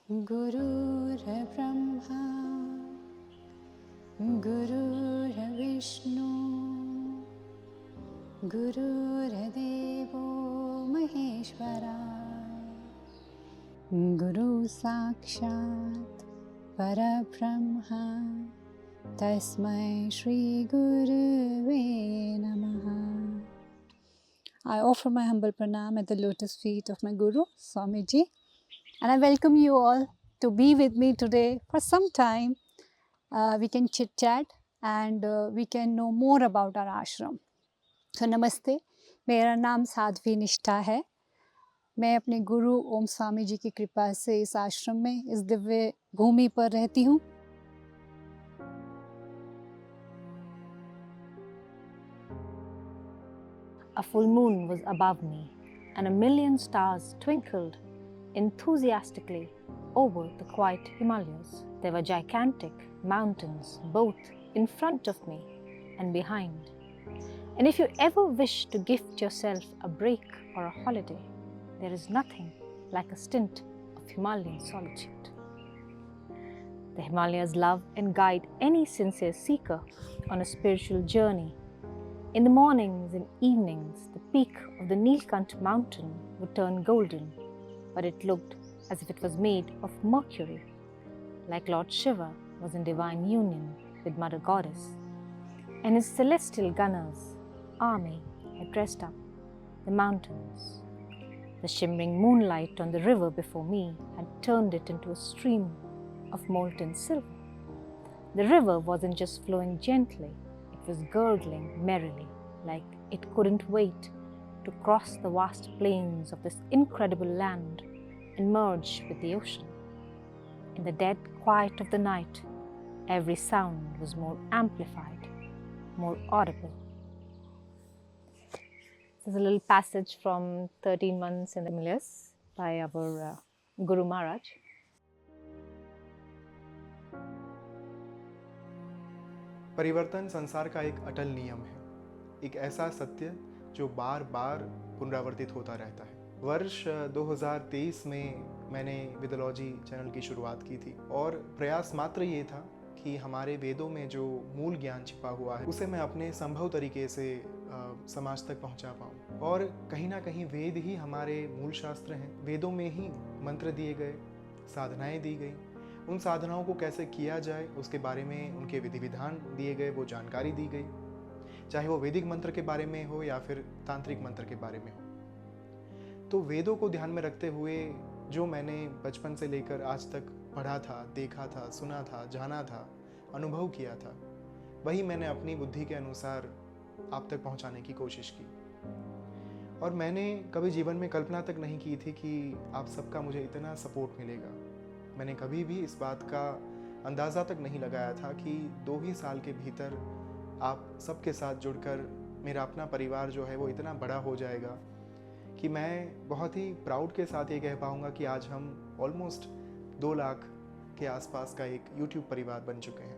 गुरुर्ब्रह्मा गुरुर्विष्णु गुरुर्देवो महेश्वरा गुरु साक्षात् परब्रह्मा तस्मै श्री गुरुवे नमः. I offer my humble pranam at the lotus feet of my Guru, Swamiji, and I welcome you all to be with me today for some time. We can chit chat and we can know more about our ashram. So नमस्ते, मेरा नाम साध्वी निष्ठा है. मैं अपने गुरु ओम स्वामी जी की कृपा से इस आश्रम में, इस दिव्य भूमि पर रहती हूँ. A full moon was above me, and a million stars twinkled enthusiastically over the quiet Himalayas. There were gigantic mountains both in front of me and behind. And if you ever wish to gift yourself a break or a holiday, there is nothing like a stint of Himalayan solitude. The Himalayas love and guide any sincere seeker on a spiritual journey. In the mornings and evenings, the peak of the Nilkant mountain would turn golden, but it looked as if it was made of mercury, like Lord Shiva was in divine union with Mother Goddess, and his celestial gunners' army had dressed up the mountains. The shimmering moonlight on the river before me had turned it into a stream of molten silver. The river wasn't just flowing gently, it was gurgling merrily, like it couldn't wait to cross the vast plains of this incredible land and merge with the ocean. In the dead quiet of the night, every sound was more amplified, more audible. This is a little passage from 13 Months in the Himalayas by our Guru Maharaj. परिवर्तन संसार का एक अटल नियम है, एक ऐसा सत्य जो बार बार पुनरावर्तित होता रहता है. वर्ष 2023 में मैंने वेदोलॉजी चैनल की शुरुआत की थी और प्रयास मात्र ये था कि हमारे वेदों में जो मूल ज्ञान छिपा हुआ है उसे मैं अपने संभव तरीके से समाज तक पहुंचा पाऊं. और कहीं ना कहीं वेद ही हमारे मूल शास्त्र हैं. वेदों में ही मंत्र दिए गए, साधनाएं दी गई. उन साधनाओं को कैसे किया जाए उसके बारे में उनके विधि विधान दिए गए, वो जानकारी दी गई, चाहे वो वैदिक मंत्र के बारे में हो या फिर तांत्रिक मंत्र के बारे में हो. तो वेदों को ध्यान में रखते हुए जो मैंने बचपन से लेकर आज तक पढ़ा था, देखा था, सुना था, जाना था, अनुभव किया था, वही मैंने अपनी बुद्धि के अनुसार आप तक पहुंचाने की कोशिश की. और मैंने कभी जीवन में कल्पना तक नहीं की थी कि आप सबका मुझे इतना सपोर्ट मिलेगा. मैंने कभी भी इस बात का अंदाज़ा तक नहीं लगाया था कि 2 ही साल के भीतर आप सबके साथ जुड़कर मेरा अपना परिवार जो है वो इतना बड़ा हो जाएगा कि मैं बहुत ही प्राउड के साथ ये कह पाऊँगा कि आज हम ऑलमोस्ट 2 लाख के आसपास का एक YouTube परिवार बन चुके हैं.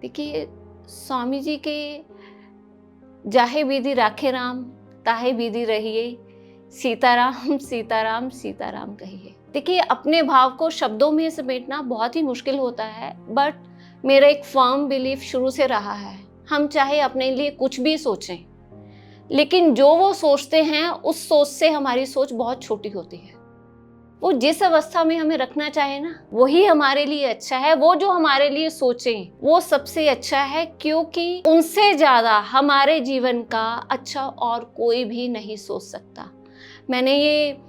देखिए, स्वामी जी के जाहे विधि राखे राम, ताहे विधि रहिए, सीताराम सीताराम सीताराम कहिए. देखिए, अपने भाव को शब्दों में समेटना बहुत ही मुश्किल होता है, बट मेरा एक फर्म बिलीफ शुरू से रहा है, हम चाहे अपने लिए कुछ भी सोचें, लेकिन जो वो सोचते हैं उस सोच से हमारी सोच बहुत छोटी होती है. वो जिस अवस्था में हमें रखना चाहे ना, वही हमारे लिए अच्छा है. वो जो हमारे लिए सोचें वो सबसे अच्छा है, क्योंकि उनसे ज़्यादा हमारे जीवन का अच्छा और कोई भी नहीं सोच सकता. मैंने ये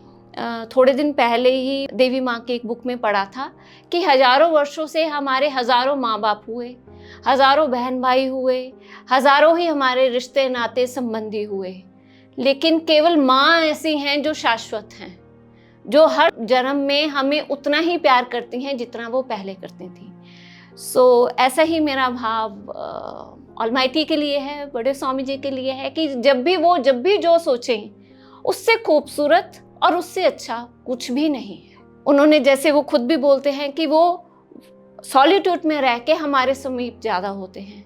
थोड़े दिन पहले ही देवी माँ की एक बुक में पढ़ा था कि हजारों वर्षों से हमारे हजारों माँ बाप हुए, हजारों बहन भाई हुए, हजारों ही हमारे रिश्ते नाते संबंधी हुए, लेकिन केवल माँ ऐसी हैं जो शाश्वत हैं, जो हर जन्म में हमें उतना ही प्यार करती हैं जितना वो पहले करती थी. सो ऐसा ही मेरा भाव ऑलमाइटी के लिए है, बड़े स्वामी जी के लिए है कि जब भी जो सोचें उससे खूबसूरत और उससे अच्छा कुछ भी नहीं है. उन्होंने, जैसे वो खुद भी बोलते हैं कि वो सॉलिट्यूड में रह के हमारे समीप ज़्यादा होते हैं.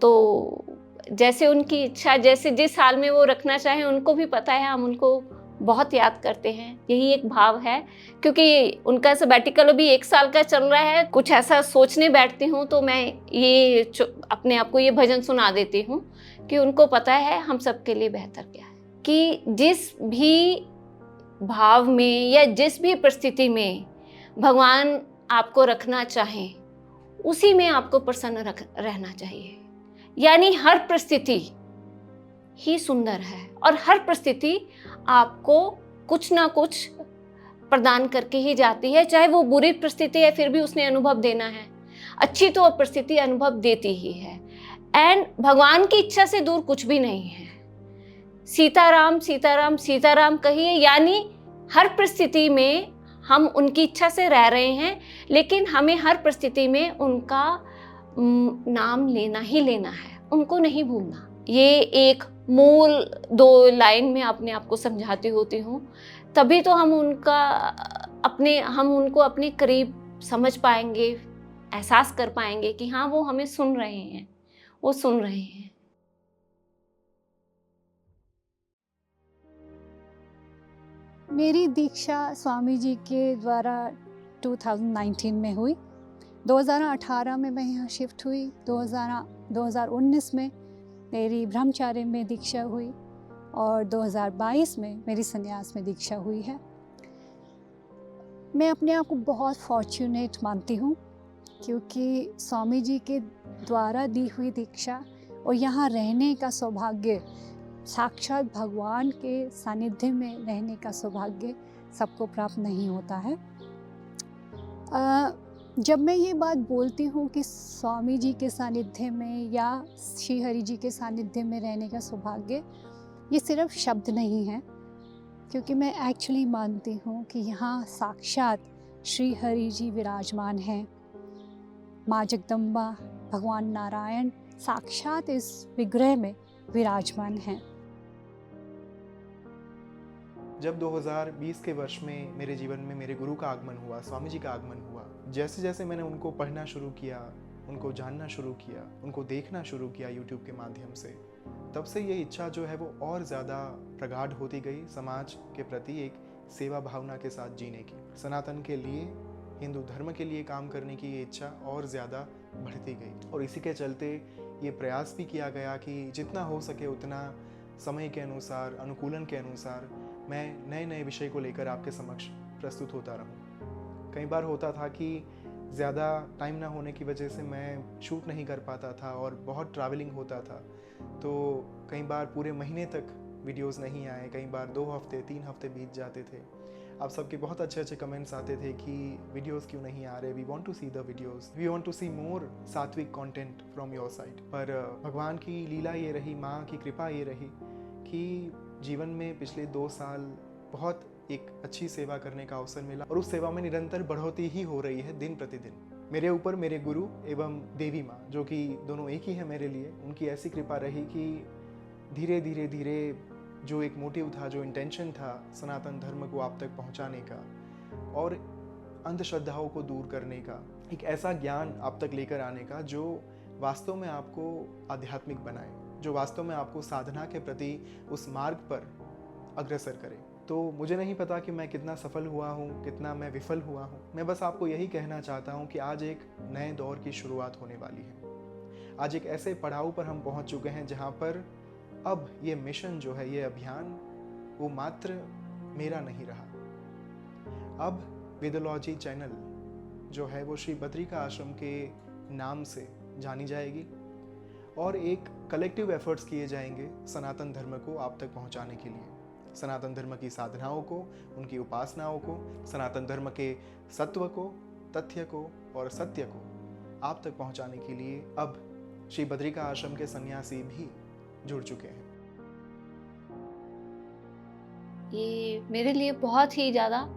तो जैसे उनकी इच्छा, जैसे जिस हाल में वो रखना चाहें, उनको भी पता है हम उनको बहुत याद करते हैं। यही एक भाव है, क्योंकि उनका सबैटिकल अभी 1 साल का चल रहा है। कुछ ऐसा सोचने बैठती हूँ तो मैं ये अपने आप को ये भजन सुना देती हूँ कि उनको पता है हम सबके लिए बेहतर क्या है, कि जिस भी भाव में या जिस भी परिस्थिति में भगवान आपको रखना चाहें, उसी में आपको प्रसन्न रहना चाहिए। यानी हर परिस्थिति ही सुंदर है और हर परिस्थिति आपको कुछ ना कुछ प्रदान करके ही जाती है। चाहे वो बुरी परिस्थिति है, फिर भी उसने अनुभव देना है। अच्छी तो परिस्थिति अनुभव देती ही है। एंड भगवान की इच्छा से दूर कुछ भी नहीं है। सीताराम सीताराम सीताराम कहिए, यानी हर परिस्थिति में हम उनकी इच्छा से रह रहे हैं, लेकिन हमें हर परिस्थिति में उनका नाम लेना ही लेना है, उनको नहीं भूलना। ये एक मूल 2 लाइन में अपने आप को समझाती होती हूँ, तभी तो हम उनको अपने करीब समझ पाएंगे, एहसास कर पाएंगे कि हाँ वो हमें सुन रहे हैं, वो सुन रहे हैं। मेरी दीक्षा स्वामी जी के द्वारा 2019 में हुई। 2018 में मैं यहाँ शिफ्ट हुई। 2019 में मेरी ब्रह्मचार्य में दीक्षा हुई और 2022 में मेरी संन्यास में दीक्षा हुई है। मैं अपने आप को बहुत फॉर्चुनेट मानती हूँ, क्योंकि स्वामी जी के द्वारा दी हुई दीक्षा और यहाँ रहने का सौभाग्य, साक्षात भगवान के सानिध्य में रहने का सौभाग्य सबको प्राप्त नहीं होता है। जब मैं ये बात बोलती हूँ कि स्वामी जी के सानिध्य में या श्री हरि जी के सानिध्य में रहने का सौभाग्य, ये सिर्फ शब्द नहीं है, क्योंकि मैं एक्चुअली मानती हूँ कि यहाँ साक्षात श्री हरि जी विराजमान हैं। माँ जगदम्बा, भगवान नारायण साक्षात इस विग्रह में विराजमान हैं। जब 2020 के वर्ष में मेरे जीवन में मेरे गुरु का आगमन हुआ, स्वामी जी का आगमन हुआ, जैसे जैसे मैंने उनको पढ़ना शुरू किया, उनको जानना शुरू किया, उनको देखना शुरू किया यूट्यूब के माध्यम से, तब से ये इच्छा जो है वो और ज़्यादा प्रगाढ़ होती गई, समाज के प्रति एक सेवा भावना के साथ जीने की, सनातन के लिए, हिंदू धर्म के लिए काम करने की ये इच्छा और ज़्यादा बढ़ती गई। और इसी के चलते ये प्रयास भी किया गया कि जितना हो सके उतना समय के अनुसार, अनुकूलन के अनुसार मैं नए नए विषय को लेकर आपके समक्ष प्रस्तुत होता रहूं। कई बार होता था कि ज़्यादा टाइम ना होने की वजह से मैं शूट नहीं कर पाता था और बहुत ट्रैवलिंग होता था, तो कई बार पूरे महीने तक वीडियोस नहीं आए, कई बार 2 हफ्ते 3 हफ्ते बीत जाते थे। आप सबके बहुत अच्छे अच्छे कमेंट्स आते थे कि वीडियोस क्यों नहीं आ रहे, we want to see the videos, we want to see more सात्विक कंटेंट फ्रॉम योर साइड। पर भगवान की लीला ये रही, माँ की कृपा ये रही कि जीवन में पिछले 2 साल बहुत एक अच्छी सेवा करने का अवसर मिला और उस सेवा में निरंतर बढ़ोतरी ही हो रही है दिन प्रतिदिन। मेरे ऊपर मेरे गुरु एवं देवी माँ, जो कि दोनों एक ही है मेरे लिए, उनकी ऐसी कृपा रही कि धीरे धीरे धीरे जो एक मोटिव था, जो इंटेंशन था सनातन धर्म को आप तक पहुँचाने का और अंधश्रद्धाओं को दूर करने का, एक ऐसा ज्ञान आप तक लेकर आने का जो वास्तव में आपको आध्यात्मिक बनाए, जो वास्तव में आपको साधना के प्रति उस मार्ग पर अग्रसर करे। तो मुझे नहीं पता कि मैं कितना सफल हुआ हूँ, कितना मैं विफल हुआ हूँ। मैं बस आपको यही कहना चाहता हूँ कि आज एक नए दौर की शुरुआत होने वाली है। आज एक ऐसे पड़ाव पर हम पहुँच चुके हैं जहाँ पर अब ये मिशन जो है, ये अभियान, वो मात्र मेरा नहीं रहा। अब वेदोलॉजी चैनल जो है वो श्री बद्रिका आश्रम के नाम से जानी जाएगी और एक कलेक्टिव एफर्ट्स किए जाएंगे सनातन धर्म को आप तक पहुंचाने के लिए, सनातन धर्म की साधनाओं को, उनकी उपासनाओं को, सनातन धर्म के सत्व को, तथ्य को और सत्य को आप तक पहुंचाने के लिए अब श्री बद्रिका आश्रम के सन्यासी भी जुड़ चुके हैं। ये मेरे लिए बहुत ही ज़्यादा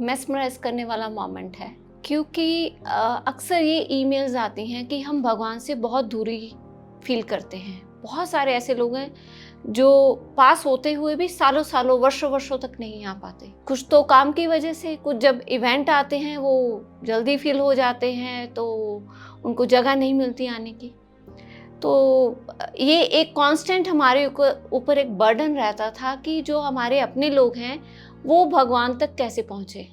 मेस्मराइज करने वाला मोमेंट है, क्योंकि अक्सर ये ईमेल्स आती हैं कि हम भगवान से बहुत दूरी फील करते हैं। बहुत सारे ऐसे लोग हैं जो पास होते हुए भी सालों सालों, वर्षों वर्षों तक नहीं आ पाते। कुछ तो काम की वजह से, कुछ जब इवेंट आते हैं वो जल्दी फील हो जाते हैं तो उनको जगह नहीं मिलती आने की। तो ये एक कांस्टेंट हमारे ऊपर एक बर्डन रहता था कि जो हमारे अपने लोग हैं वो भगवान तक कैसे पहुँचे।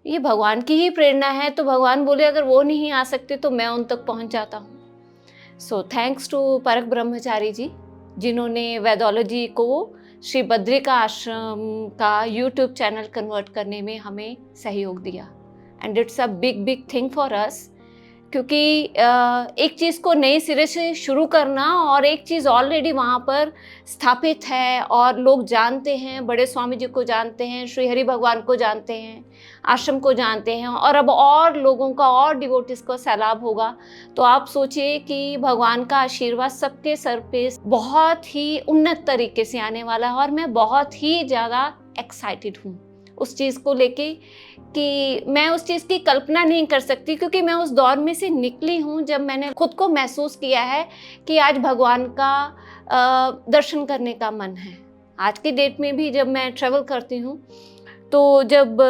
ये भगवान की ही प्रेरणा है, तो भगवान बोले अगर वो नहीं आ सकते तो मैं उन तक पहुँच जाता हूँ। सो थैंक्स टू परक ब्रह्मचारी जी, जिन्होंने वेदोलॉजी को श्री बद्रिका आश्रम का यूट्यूब चैनल कन्वर्ट करने में हमें सहयोग दिया। And it's a big thing for us, क्योंकि एक चीज़ को नए सिरे से शुरू करना और एक चीज़ ऑलरेडी वहाँ पर स्थापित है और लोग जानते हैं, बड़े स्वामी जी को जानते हैं, श्री हरि भगवान को जानते हैं, आश्रम को जानते हैं, और अब और लोगों का और डिवोटिस का सैलाब होगा। तो आप सोचिए कि भगवान का आशीर्वाद सबके सर पे बहुत ही उन्नत तरीके से आने वाला है, और मैं बहुत ही ज़्यादा एक्साइटेड हूँ उस चीज़ को लेके कि मैं उस चीज़ की कल्पना नहीं कर सकती, क्योंकि मैं उस दौर में से निकली हूँ जब मैंने खुद को महसूस किया है कि आज भगवान का दर्शन करने का मन है। आज की डेट में भी जब मैं ट्रैवल करती हूँ तो जब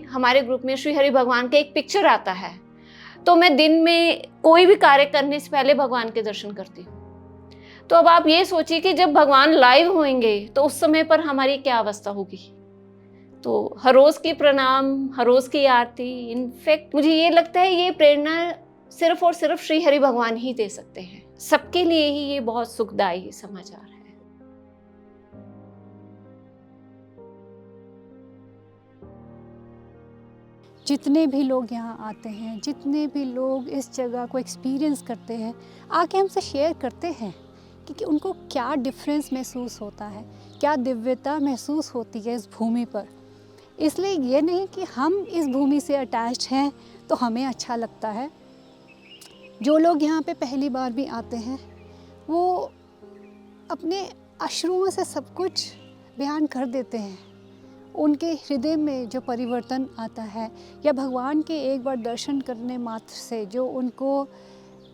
हमारे ग्रुप में श्री हरि भगवान का एक पिक्चर आता है, तो मैं दिन में कोई भी कार्य करने से पहले भगवान के दर्शन करती हूँ। तो अब आप ये सोचिए कि जब भगवान लाइव होंगे तो उस समय पर हमारी क्या अवस्था होगी। तो हर रोज की प्रणाम, हर रोज की आरती, इनफैक्ट मुझे ये लगता है ये प्रेरणा सिर्फ और सिर्फ श्री हरि भगवान ही दे सकते हैं। सबके लिए ही ये बहुत सुखदायी समाचार है। जितने भी लोग यहाँ आते हैं, जितने भी लोग इस जगह को एक्सपीरियंस करते हैं, आके हमसे शेयर करते हैं कि उनको क्या डिफरेंस महसूस होता है, क्या दिव्यता महसूस होती है इस भूमि पर। इसलिए ये नहीं कि हम इस भूमि से अटैच्ड हैं तो हमें अच्छा लगता है। जो लोग यहाँ पे पहली बार भी आते हैं वो अपने अश्रुओं से सब कुछ बयान कर देते हैं। उनके हृदय में जो परिवर्तन आता है या भगवान के एक बार दर्शन करने मात्र से जो उनको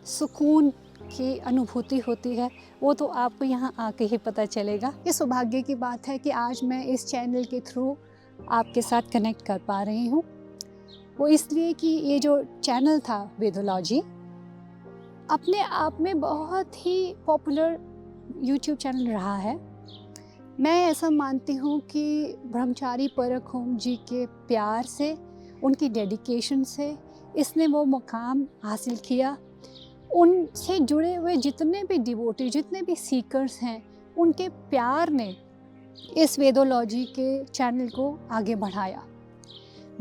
सुकून की अनुभूति होती है, वो तो आपको यहाँ आके ही पता चलेगा। ये सौभाग्य की बात है कि आज मैं इस चैनल के थ्रू आपके साथ कनेक्ट कर पा रही हूँ। वो इसलिए कि ये जो चैनल था वेदोलॉजी अपने आप में बहुत ही पॉपुलर यूट्यूब चैनल रहा है। मैं ऐसा मानती हूँ कि ब्रह्मचारी परक होम जी के प्यार से, उनकी डेडिकेशन से इसने वो मुकाम हासिल किया। उनसे जुड़े हुए जितने भी डिवोटी, जितने भी सीकर्स हैं, उनके प्यार ने इस वेदोलॉजी के चैनल को आगे बढ़ाया।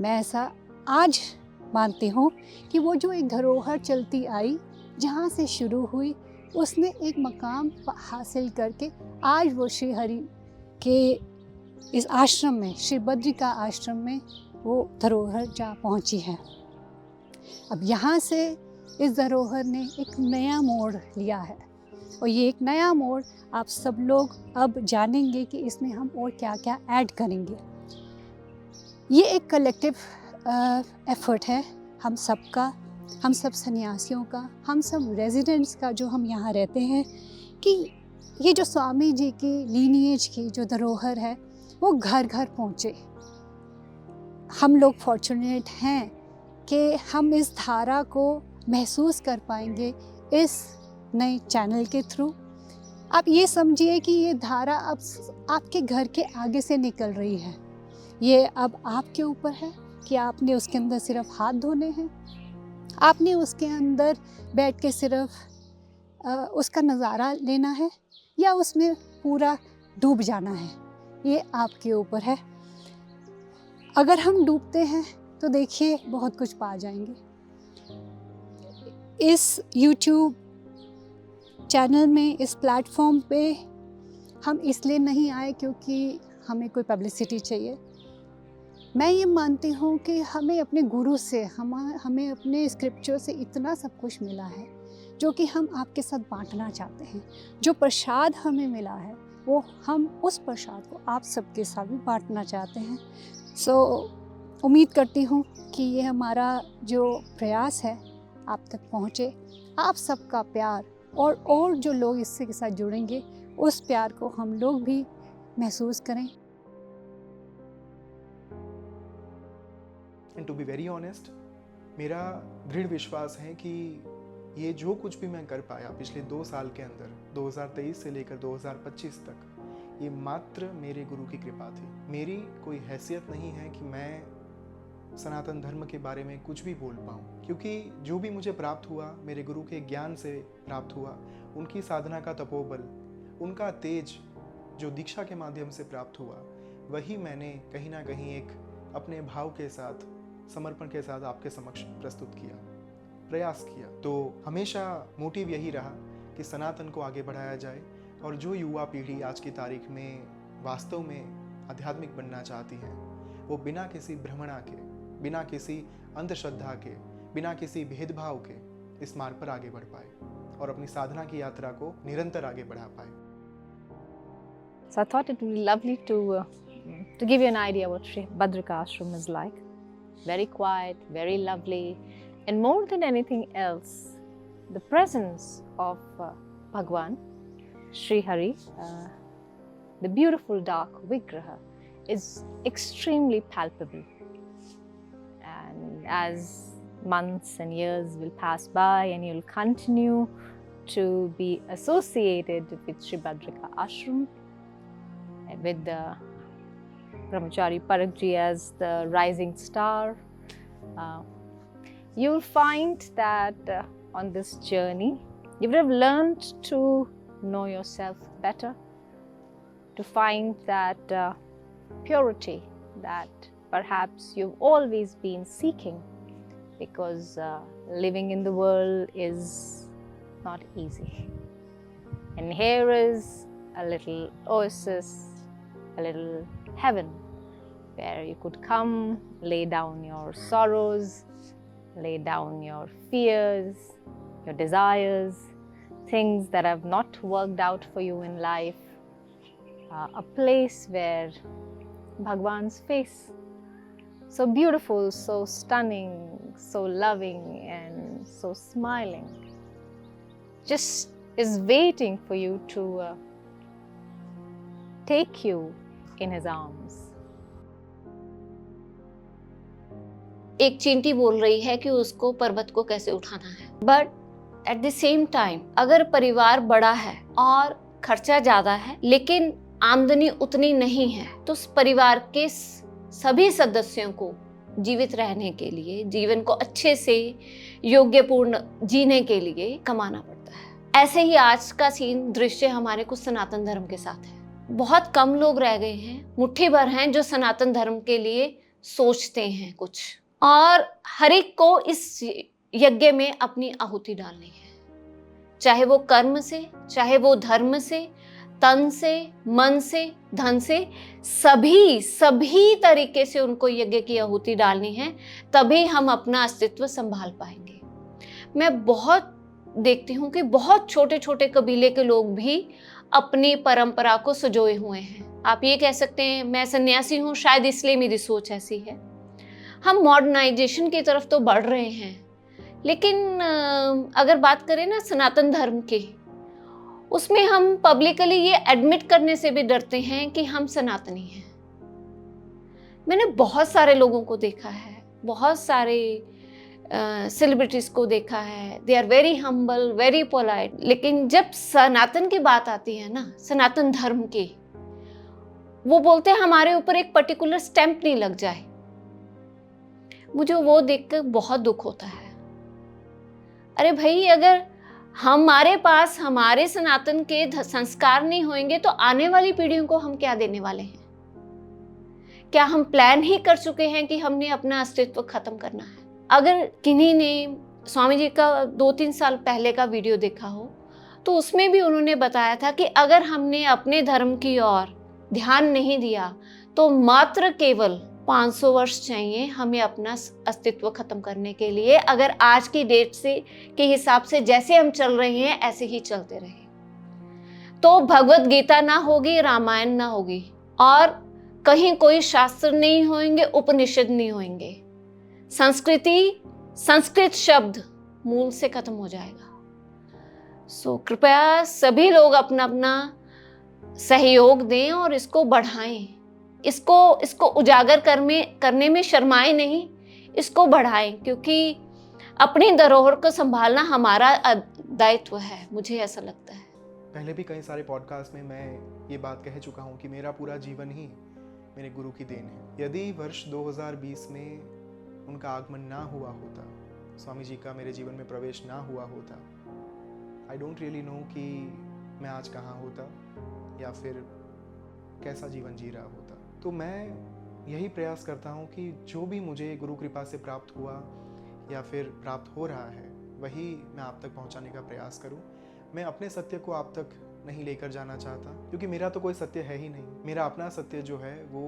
मैं ऐसा आज मानती हूँ कि वो जो एक धरोहर चलती आई, जहाँ से शुरू हुई, उसने एक मकाम हासिल करके आज वो श्री हरि के इस आश्रम में, श्री बद्रिका आश्रम में वो धरोहर जा पहुँची है। अब यहाँ से इस धरोहर ने एक नया मोड़ लिया है, और ये एक नया मोड़ आप सब लोग अब जानेंगे कि इसमें हम और क्या क्या ऐड करेंगे। ये एक कलेक्टिव एफर्ट है हम सबका, हम सब सन्यासियों का, हम सब रेजिडेंट्स का, जो हम यहाँ रहते हैं, कि ये जो स्वामी जी की लीनिएज की जो धरोहर है वो घर घर पहुँचे। हम लोग फॉर्चुनेट हैं कि हम इस धारा को महसूस कर पाएंगे इस नए चैनल के थ्रू। आप ये समझिए कि ये धारा अब आपके घर के आगे से निकल रही है। ये अब आपके ऊपर है कि आपने उसके अंदर सिर्फ हाथ धोने हैं, आपने उसके अंदर बैठ के सिर्फ उसका नज़ारा लेना है, या उसमें पूरा डूब जाना है। ये आपके ऊपर है। अगर हम डूबते हैं तो देखिए बहुत कुछ पा जाएंगे। इस YouTube चैनल में, इस प्लेटफॉर्म पे हम इसलिए नहीं आए क्योंकि हमें कोई पब्लिसिटी चाहिए। मैं ये मानती हूँ कि हमें अपने गुरु से, हमें अपने स्क्रिप्चर से इतना सब कुछ मिला है जो कि हम आपके साथ बांटना चाहते हैं। जो प्रसाद हमें मिला है वो हम उस प्रसाद को आप सबके साथ भी बांटना चाहते हैं। उम्मीद करती हूँ कि ये हमारा जो प्रयास है आप तक पहुँचे। आप सबका प्यार और जो लोग इससे के साथ जुड़ेंगे, उस प्यार को हम लोग भी महसूस करें। And to be very honest, मेरा दृढ़ विश्वास है कि ये जो कुछ भी मैं कर पाया पिछले 2 साल के अंदर, 2023 से लेकर 2025 तक, ये मात्र मेरे गुरु की कृपा थी। मेरी कोई हैसियत नहीं है कि मैं सनातन धर्म के बारे में कुछ भी बोल पाऊँ, क्योंकि जो भी मुझे प्राप्त हुआ मेरे गुरु के ज्ञान से प्राप्त हुआ, उनकी साधना का तपोबल, उनका तेज जो दीक्षा के माध्यम से प्राप्त हुआ, वही मैंने कहीं ना कहीं एक अपने भाव के साथ, समर्पण के साथ आपके समक्ष प्रस्तुत किया, प्रयास किया। तो हमेशा मोटिव यही रहा कि सनातन को आगे बढ़ाया जाए, और जो युवा पीढ़ी आज की तारीख में वास्तव में आध्यात्मिक बनना चाहती है, वो बिना किसी भ्रमणा के, बिना किसी अंधश्रद्धा के, बिना किसी भेदभाव के इस मार्ग पर आगे बढ़ पाए और अपनी साधना की यात्रा को निरंतर आगे बढ़ा पाए। So I thought it would be lovely to give you an idea what Sri Bhadrika Ashram is like. Very quiet, very lovely, and more than anything else, the presence of Bhagwan, Sri Hari, the beautiful dark Vigraha, is extremely palpable. And as months and years will pass by and you'll continue to be associated with Sri Bhadrika Ashram, with the Brahmachari Parakji as the rising star, you'll find that on this journey you would have learned to know yourself better, to find that purity that perhaps you've always been seeking, because living in the world is not easy. And here is a little oasis, a little heaven, where you could come, lay down your sorrows, lay down your fears, your desires, things that have not worked out for you in life, a place where Bhagwan's face, so beautiful, so stunning, so loving and so smiling, just is waiting for you to take you in his arms. एक चींटी बोल रही है कि उसको पर्वत को कैसे उठाना है, but at the same time अगर परिवार बड़ा है और खर्चा ज्यादा है लेकिन आमदनी उतनी नहीं है, तो उस परिवार के सभी सदस्यों को जीवित रहने के लिए, जीवन को अच्छे से योग्यपूर्ण जीने के लिए कमाना पड़ता है। ऐसे ही आज का सीन दृश्य हमारे कुछ सनातन धर्म के साथ है। बहुत कम लोग रह गए हैं, मुट्ठी भर हैं जो सनातन धर्म के लिए सोचते हैं कुछ, और हर एक को इस यज्ञ में अपनी आहुति डालनी है, चाहे वो कर्म से, चाहे वो धर्म से, तन से, मन से, धन से, सभी तरीके से उनको यज्ञ की आहुति डालनी है, तभी हम अपना अस्तित्व संभाल पाएंगे। मैं बहुत देखती हूँ कि बहुत छोटे छोटे कबीले के लोग भी अपनी परंपरा को सजोए हुए हैं। आप ये कह सकते हैं मैं सन्यासी हूँ, शायद इसलिए मेरी सोच ऐसी है। हम मॉडर्नाइजेशन की तरफ तो बढ़ रहे हैं, लेकिन अगर बात करें ना सनातन धर्म की, उसमें हम पब्लिकली ये एडमिट करने से भी डरते हैं कि हम सनातनी हैं। मैंने बहुत सारे लोगों को देखा है, बहुत सारे सेलिब्रिटीज को देखा है, they are very humble, very polite, लेकिन जब सनातन की बात आती है ना, सनातन धर्म की, वो बोलते हैं हमारे ऊपर एक पर्टिकुलर स्टैंप नहीं लग जाए। मुझे वो देखकर बहुत दुख होता है। अरे भाई, अगर हमारे पास हमारे सनातन के संस्कार नहीं होंगे तो आने वाली पीढ़ियों को हम क्या देने वाले हैं? क्या हम प्लान ही कर चुके हैं कि हमने अपना अस्तित्व खत्म करना है? अगर किन्हीं ने स्वामी जी का 2-3 साल पहले का वीडियो देखा हो, तो उसमें भी उन्होंने बताया था कि अगर हमने अपने धर्म की ओर ध्यान नहीं दिया तो मात्र केवल 500 वर्ष चाहिए हमें अपना अस्तित्व खत्म करने के लिए, अगर आज की डेट से के हिसाब से जैसे हम चल रहे हैं ऐसे ही चलते रहे तो भगवत गीता ना होगी, रामायण ना होगी, और कहीं कोई शास्त्र नहीं होंगे, उपनिषद नहीं होंगे, संस्कृत शब्द मूल से खत्म हो जाएगा। सो कृपया सभी लोग अपना अपना सहयोग दें और इसको बढ़ाएं, इसको उजागर करने में शर्माएं नहीं, इसको बढ़ाएं, क्योंकि अपनी धरोहर को संभालना हमारा दायित्व है, मुझे ऐसा लगता है। पहले भी कई सारे पॉडकास्ट में मैं ये बात कह चुका हूँ कि मेरा पूरा जीवन ही मेरे गुरु की देन है। यदि वर्ष 2020 में उनका आगमन ना हुआ होता, स्वामी जी का मेरे जीवन में प्रवेश ना हुआ होता, आई डोंट रियली नो कि मैं आज कहाँ होता या फिर कैसा जीवन जी रहा होता। तो मैं यही प्रयास करता हूँ कि जो भी मुझे गुरु कृपा से प्राप्त हुआ या फिर प्राप्त हो रहा है, वही मैं आप तक पहुँचाने का प्रयास करूँ। मैं अपने सत्य को आप तक नहीं लेकर जाना चाहता, क्योंकि मेरा तो कोई सत्य है ही नहीं। मेरा अपना सत्य जो है वो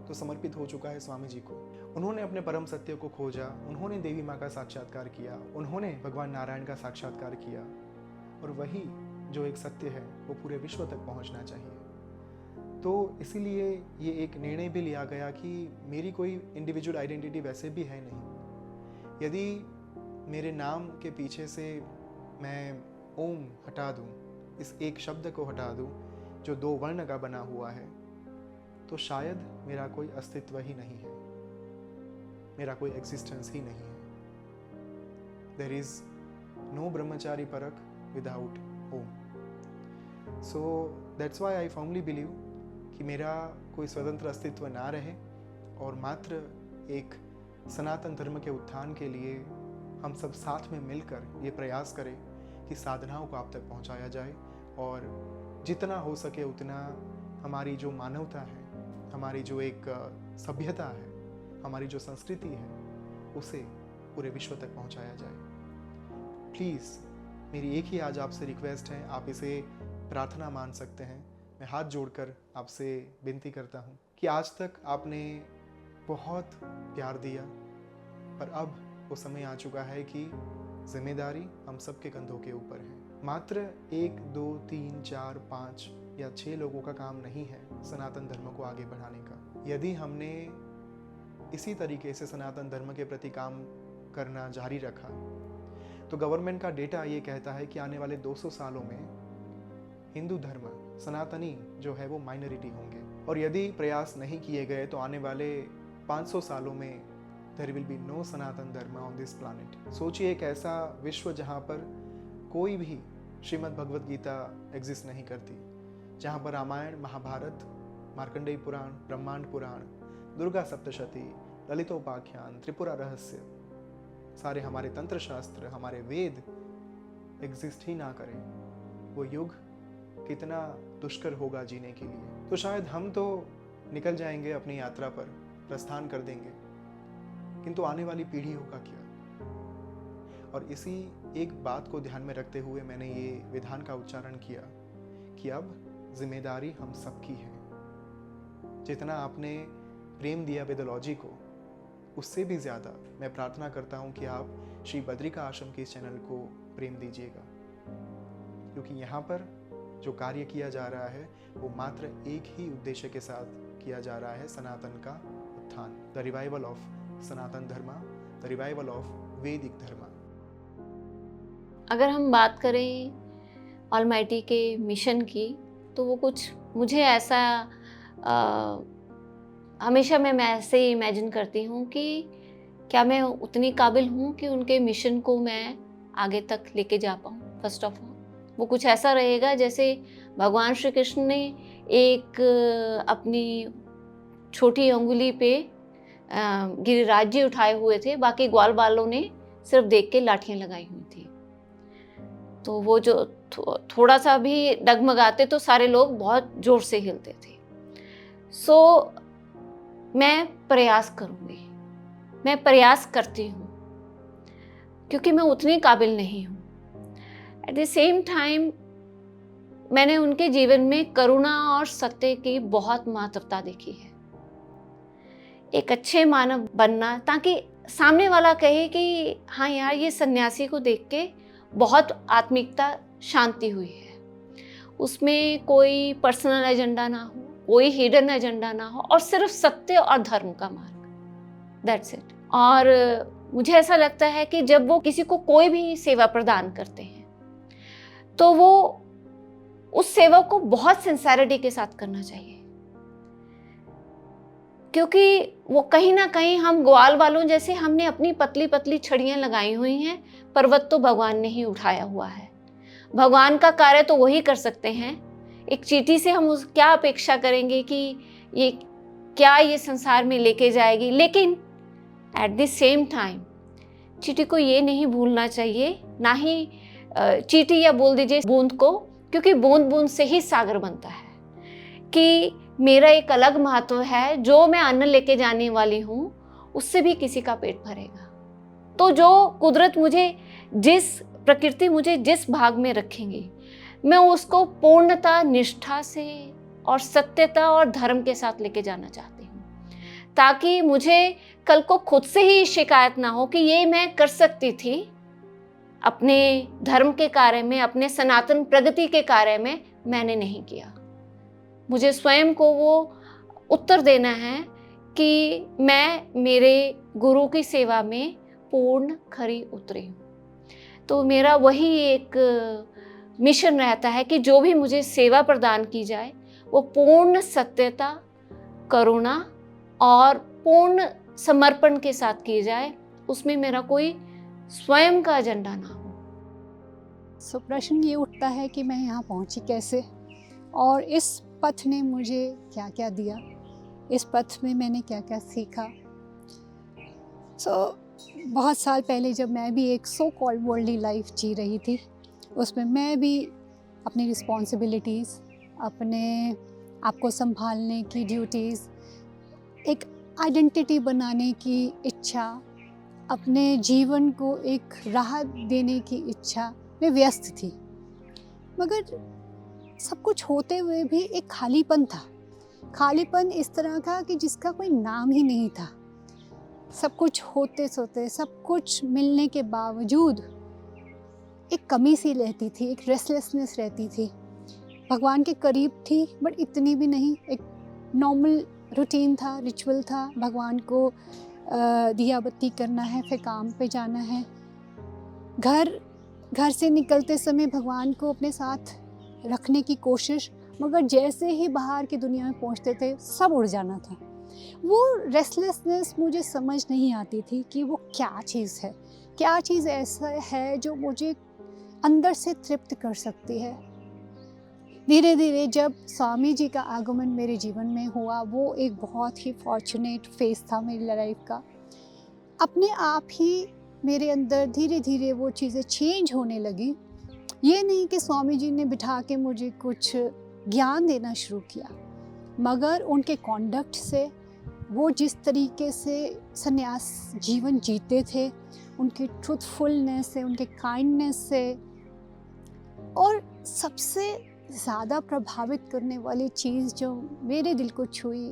तो समर्पित हो चुका है स्वामी जी को। उन्होंने अपने परम सत्य को खोजा, उन्होंने देवी माँ का साक्षात्कार किया, उन्होंने भगवान नारायण का साक्षात्कार किया, और वही जो एक सत्य है वो पूरे विश्व तक पहुँचना चाहिए। तो इसीलिए ये एक निर्णय भी लिया गया कि मेरी कोई इंडिविजुअल आइडेंटिटी वैसे भी है नहीं। यदि मेरे नाम के पीछे से मैं ओम हटा दूं, इस एक शब्द को हटा दूं जो 2 वर्ण का बना हुआ है, तो शायद मेरा कोई अस्तित्व ही नहीं है, मेरा कोई एग्जिस्टेंस ही नहीं है। देयर इज नो ब्रह्मचारी परक without Om. So that's why I firmly believe कि मेरा कोई स्वतंत्र अस्तित्व ना रहे और मात्र एक सनातन धर्म के उत्थान के लिए हम सब साथ में मिलकर ये प्रयास करें कि साधनाओं को आप तक पहुंचाया जाए, और जितना हो सके उतना हमारी जो मानवता है, हमारी जो एक सभ्यता है, हमारी जो संस्कृति है, उसे पूरे विश्व तक पहुंचाया जाए। प्लीज़ मेरी एक ही आज आपसे रिक्वेस्ट है, आप इसे प्रार्थना मान सकते हैं। मैं हाथ जोड़कर आपसे विनती करता हूँ कि आज तक आपने बहुत प्यार दिया, पर अब वो समय आ चुका है कि जिम्मेदारी हम सबके कंधों के ऊपर है। मात्र 1, 2, 3, 4, 5 या 6 लोगों का काम नहीं है सनातन धर्म को आगे बढ़ाने का। यदि हमने इसी तरीके से सनातन धर्म के प्रति काम करना जारी रखा, तो गवर्नमेंट का डेटा ये कहता है कि आने वाले 200 सालों में हिंदू धर्म, सनातनी जो है वो माइनॉरिटी होंगे, और यदि प्रयास नहीं किए गए तो आने वाले 500 सालों में there will be no सनातन धर्म on this planet। सोचिए एक ऐसा विश्व जहाँ पर कोई भी श्रीमद् भगवद गीता एग्जिस्ट नहीं करती, जहाँ पर रामायण, महाभारत, मार्कंडेय पुराण, ब्रह्मांड पुराण, दुर्गा सप्तशती, ललितोपाख्यान, त्रिपुरा रहस्य, सारे हमारे तंत्र शास्त्र, हमारे वेद एग्जिस्ट ही ना करें। वो युग कितना दुष्कर होगा जीने के लिए। तो शायद हम तो निकल जाएंगे अपनी यात्रा पर, प्रस्थान कर देंगे, किंतु आने वाली पीढ़ियों का क्या? और इसी एक बात को ध्यान में रखते हुए मैंने ये विधान का उच्चारण किया कि अब जिम्मेदारी हम सबकी है। जितना आपने प्रेम दिया वेदोलॉजी को, उससे भी ज़्यादा मैं प्रार्थना करता हूँ कि आप श्री बद्रिका आश्रम के इस चैनल को प्रेम दीजिएगा, क्योंकि यहाँ पर जो कार्य किया जा रहा है वो मात्र एक ही उद्देश्य के साथ किया जा रहा है, सनातन का उत्थान, the revival of Sanatan Dharma, the revival of वैदिक धर्मा। अगर हम बात करें ऑलमाइटी के मिशन की, तो वो कुछ मुझे ऐसा हमेशा मैं ऐसे इमेजिन करती हूँ कि क्या मैं उतनी काबिल हूँ कि उनके मिशन को मैं आगे तक लेके जा पाऊँ। फर्स्ट ऑफ ऑल वो कुछ ऐसा रहेगा जैसे भगवान श्री कृष्ण ने एक अपनी छोटी अंगुली पे गिरिराज उठाए हुए थे, बाकी ग्वाल बालों ने सिर्फ देख के लाठियां लगाई हुई थी। तो वो जो थोड़ा सा भी डगमगाते तो सारे लोग बहुत जोर से हिलते थे। सो मैं प्रयास करूँगी, मैं प्रयास करती हूँ, क्योंकि मैं उतनी काबिल नहीं हूँ। एट द सेम टाइम मैंने उनके जीवन में करुणा और सत्य की बहुत महत्वता देखी है। एक अच्छे मानव बनना, ताकि सामने वाला कहे कि हाँ यार, ये सन्यासी को देख के बहुत आत्मिकता, शांति हुई है, उसमें कोई पर्सनल एजेंडा ना हो, कोई हिडन एजेंडा ना हो, और सिर्फ सत्य और धर्म का मार्ग, दैट्स इट। और मुझे ऐसा लगता है कि जब वो किसी को कोई भी सेवा प्रदान करते हैं तो वो उस सेवा को बहुत सिंसेरिटी के साथ करना चाहिए, क्योंकि वो कहीं ना कहीं हम ग्वाल वालों जैसे हमने अपनी पतली पतली छड़ियाँ लगाई हुई हैं, पर्वत तो भगवान ने ही उठाया हुआ है। भगवान का कार्य तो वही कर सकते हैं। एक चींटी से हम क्या अपेक्षा करेंगे कि ये संसार में लेके जाएगी। लेकिन एट द सेम टाइम चींटी को ये नहीं भूलना चाहिए, ना ही चींटी या बोल दीजिए बूंद को, क्योंकि बूंद बूंद से ही सागर बनता है, कि मेरा एक अलग महत्व है। जो मैं अन्न लेके जाने वाली हूँ उससे भी किसी का पेट भरेगा। तो जो कुदरत मुझे, प्रकृति मुझे जिस भाग में रखेंगी, मैं उसको पूर्णता, निष्ठा से और सत्यता और धर्म के साथ लेके जाना चाहती हूँ, ताकि मुझे कल को खुद से ही शिकायत ना हो कि ये मैं कर सकती थी, अपने धर्म के कार्य में, अपने सनातन प्रगति के कार्य में मैंने नहीं किया। मुझे स्वयं को वो उत्तर देना है कि मैं मेरे गुरु की सेवा में पूर्ण खरी उतरी हूँ। तो मेरा वही एक मिशन रहता है कि जो भी मुझे सेवा प्रदान की जाए वो पूर्ण सत्यता, करुणा और पूर्ण समर्पण के साथ की जाए, उसमें मेरा कोई स्वयं का एजेंडा ना हो। सो प्रश्न ये उठता है कि मैं यहाँ पहुँची कैसे, और इस पथ ने मुझे क्या क्या दिया, इस पथ में मैंने क्या क्या सीखा। बहुत साल पहले जब मैं भी एक सो कॉल्ड वर्ल्डली लाइफ जी रही थी, उसमें मैं भी अपनी रिस्पॉन्सिबिलिटीज़, अपने आप को संभालने की ड्यूटीज़, एक आइडेंटिटी बनाने की इच्छा, अपने जीवन को एक राह देने की इच्छा में व्यस्त थी। मगर सब कुछ होते हुए भी एक खालीपन था। खालीपन इस तरह का कि जिसका कोई नाम ही नहीं था। सब कुछ होते सोते, सब कुछ मिलने के बावजूद एक कमी सी रहती थी, एक रेस्टलेसनेस रहती थी। भगवान के करीब थी बट इतनी भी नहीं। एक नॉर्मल रूटीन था, रिचुअल था, भगवान को दिया बत्ती करना है, फिर काम पे जाना है। घर से निकलते समय भगवान को अपने साथ रखने की कोशिश, मगर जैसे ही बाहर की दुनिया में पहुंचते थे सब उड़ जाना था। वो रेस्टलेसनेस मुझे समझ नहीं आती थी कि वो क्या चीज़ है, क्या चीज़ ऐसा है जो मुझे अंदर से तृप्त कर सकती है। धीरे धीरे जब स्वामी जी का आगमन मेरे जीवन में हुआ, वो एक बहुत ही फॉर्चुनेट फेस था मेरी लाइफ का। अपने आप ही मेरे अंदर धीरे धीरे वो चीज़ें चेंज होने लगी। ये नहीं कि स्वामी जी ने बिठा के मुझे कुछ ज्ञान देना शुरू किया, मगर उनके कॉन्डक्ट से, वो जिस तरीके से संन्यास जीवन जीते थे, उनकी ट्रूथफुलनेस से, उनके काइंडनेस से, और सबसे ज़्यादा प्रभावित करने वाली चीज़ जो मेरे दिल को छुई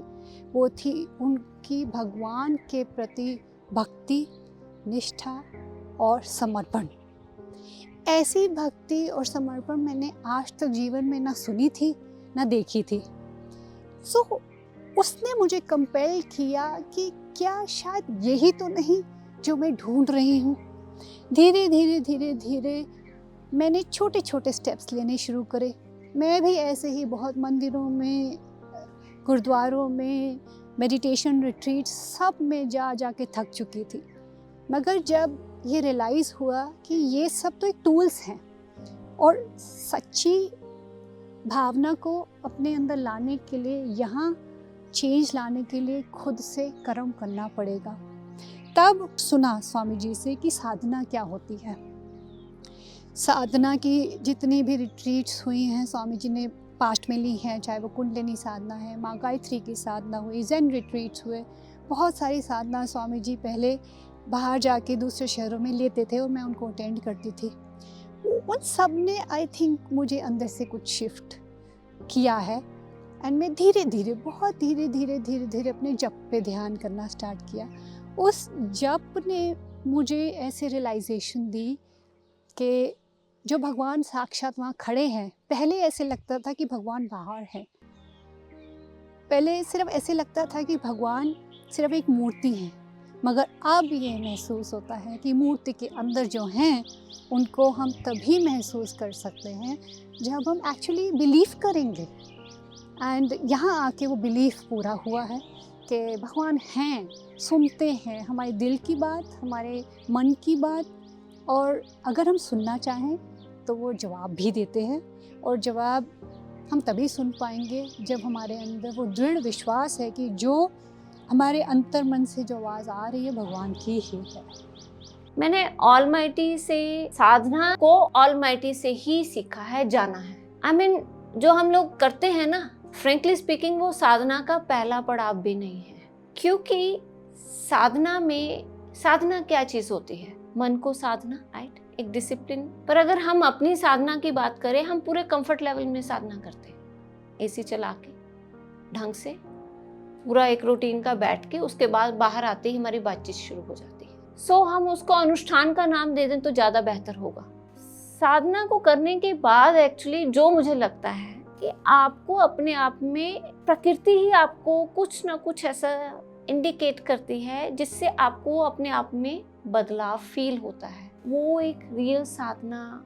वो थी उनकी भगवान के प्रति भक्ति, निष्ठा और समर्पण। ऐसी भक्ति और समर्पण मैंने आज तक जीवन में ना सुनी थी ना देखी थी। उसने मुझे कंपेल किया कि क्या शायद यही तो नहीं जो मैं ढूंढ रही हूँ। धीरे धीरे मैंने छोटे छोटे स्टेप्स लेने शुरू करे। मैं भी ऐसे ही बहुत मंदिरों में, गुरुद्वारों में, मेडिटेशन रिट्रीट सब में जा के थक चुकी थी। मगर जब ये रियलाइज़ हुआ कि ये सब तो एक टूल्स हैं और सच्ची भावना को अपने अंदर लाने के लिए, यहाँ चेंज लाने के लिए खुद से कर्म करना पड़ेगा। तब सुना स्वामी जी से कि साधना क्या होती है। साधना की जितनी भी रिट्रीट्स हुई हैं स्वामी जी ने पास्ट में ली हैं, चाहे वो कुंडलिनी साधना है, माँ गायत्री की साधना हुई, ज़ेन रिट्रीट्स हुए, बहुत सारी साधना स्वामी जी पहले बाहर जाके दूसरे शहरों में लेते थे और मैं उनको अटेंड करती थी। उन सब ने आई थिंक मुझे अंदर से कुछ शिफ्ट किया है एंड मैं धीरे धीरे अपने जप पे ध्यान करना स्टार्ट किया। उस जप ने मुझे ऐसे रियलाइजेशन दी कि जो भगवान साक्षात वहाँ खड़े हैं। पहले ऐसे लगता था कि भगवान बाहर है, पहले सिर्फ ऐसे लगता था कि भगवान सिर्फ एक मूर्ति है, मगर अब ये महसूस होता है कि मूर्ति के अंदर जो हैं उनको हम तभी महसूस कर सकते हैं जब हम एक्चुअली बिलीव करेंगे। एंड यहाँ आके वो बिलीफ पूरा हुआ है। कि भगवान हैं, सुनते हैं हमारे दिल की बात, हमारे मन की बात, और अगर हम सुनना चाहें तो वो जवाब भी देते हैं। और जवाब हम तभी सुन पाएंगे जब हमारे अंदर वो दृढ़ विश्वास है कि जो हमारे अंतर मन से जो आवाज़ आ रही है भगवान की ही है। मैंने ऑलमाइटी से साधना को ऑलमाइटी से ही सीखा है, जाना है। I mean, जो हम लोग करते हैं ना, फ्रेंकली स्पीकिंग, वो साधना का पहला पड़ाव भी नहीं है। क्योंकि साधना क्या चीज़ होती है? मन को साधना, राइट, एक डिसिप्लिन। पर अगर हम अपनी साधना की बात करें, हम पूरे कंफर्ट लेवल में साधना करते हैं, एसी चला के ढंग से पूरा एक रूटीन का बैठ के, उसके बाद बाहर आते ही हमारी बातचीत शुरू हो जाती है। सो हम उसको अनुष्ठान का नाम दे दें तो ज़्यादा बेहतर होगा। साधना को करने के बाद एक्चुअली जो मुझे लगता है कि आपको अपने आप में प्रकृति ही आपको कुछ ना कुछ ऐसा इंडिकेट करती है जिससे आपको अपने आप में बदलाव फील होता है। वो एक रियल साधना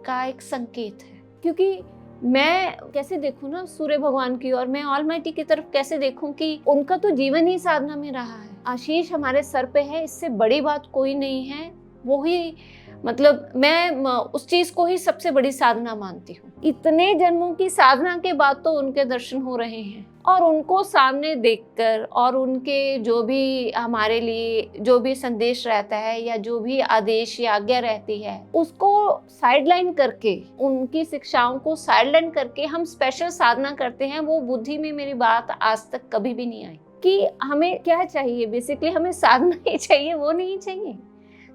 का एक संकेत है। क्योंकि मैं कैसे देखूं ना सूर्य भगवान की और मैं ऑलमाइटी की तरफ कैसे देखूं कि उनका तो जीवन ही साधना में रहा है। आशीष हमारे सर पे है, इससे बड़ी बात कोई नहीं है। वो ही मतलब मैं उस चीज को ही सबसे बड़ी साधना मानती हूँ। इतने जन्मों की साधना के बाद तो उनके दर्शन हो रहे हैं, और उनको सामने देखकर और उनके जो भी हमारे लिए जो भी संदेश रहता है या जो भी आदेश या आज्ञा रहती है, उसको साइडलाइन करके, उनकी शिक्षाओं को साइडलाइन करके हम स्पेशल साधना करते हैं। वो बुद्धि में मेरी बात आज तक कभी भी नहीं आई कि हमें क्या चाहिए। बेसिकली हमें साधना ही चाहिए, वो नहीं चाहिए।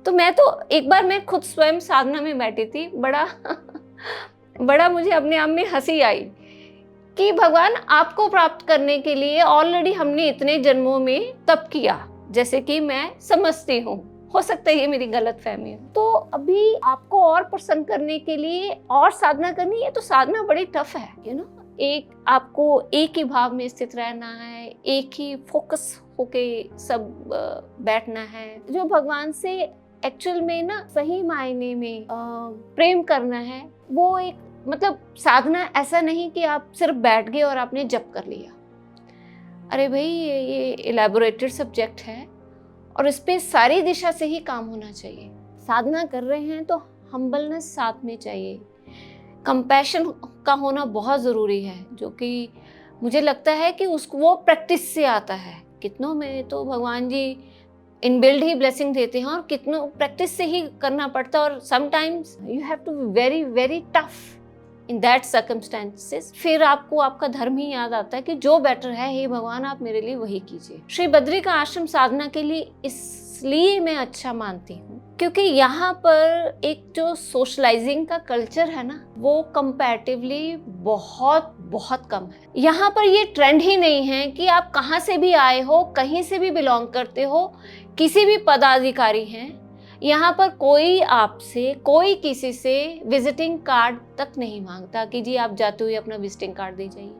तो मैं खुद स्वयं साधना में बैठी थी। बड़ा मुझे अपने आप में हंसी आई कि भगवान, आपको प्राप्त करने के लिए ऑलरेडी हमने इतने जन्मों में तप किया, जैसे कि मैं समझती हूँ। हो सकता है ये मेरी गलत फहमी है। तो अभी आपको और प्रसन्न करने के लिए और साधना करनी है, तो साधना बड़ी टफ है, एक आपको एक ही भाव में स्थित रहना है, एक ही फोकस होके सब बैठना है। जो भगवान से एक्चुअल में ना सही मायने में प्रेम करना है, वो एक मतलब साधना ऐसा नहीं कि आप सिर्फ बैठ गए और आपने जप कर लिया। अरे भाई, ये इलेबोरेटेड सब्जेक्ट है और इस पे सारी दिशा से ही काम होना चाहिए। साधना कर रहे हैं तो हम्बलनेस साथ में चाहिए, कंपैशन का होना बहुत ज़रूरी है, जो कि मुझे लगता है कि वो प्रैक्टिस से आता है। कितनों में तो भगवान जी इनबिल्ड ही ब्लेसिंग देते हैं और कितनों प्रैक्टिस से ही करना पड़ता है। और sometimes you have to be very very tough in that circumstances. फिर आपको आपका धर्म ही याद आता है कि जो बेटर है, हे भगवान आप मेरे लिए वही कीजिए। श्री बद्री का आश्रम साधना के लिए इसलिए मैं अच्छा मानती हूँ क्योंकि यहाँ पर एक जो सोशलाइजिंग का कल्चर है ना, वो कंपैरेटिवली बहुत बहुत कम है। यहाँ पर ये ट्रेंड ही नहीं है कि आप कहाँ से भी आए हो, कहीं से भी बिलोंग करते हो, किसी भी पदाधिकारी हैं। यहाँ पर कोई किसी से विजिटिंग कार्ड तक नहीं मांगता कि जी आप जाते हुए अपना विजिटिंग कार्ड दे जाइए,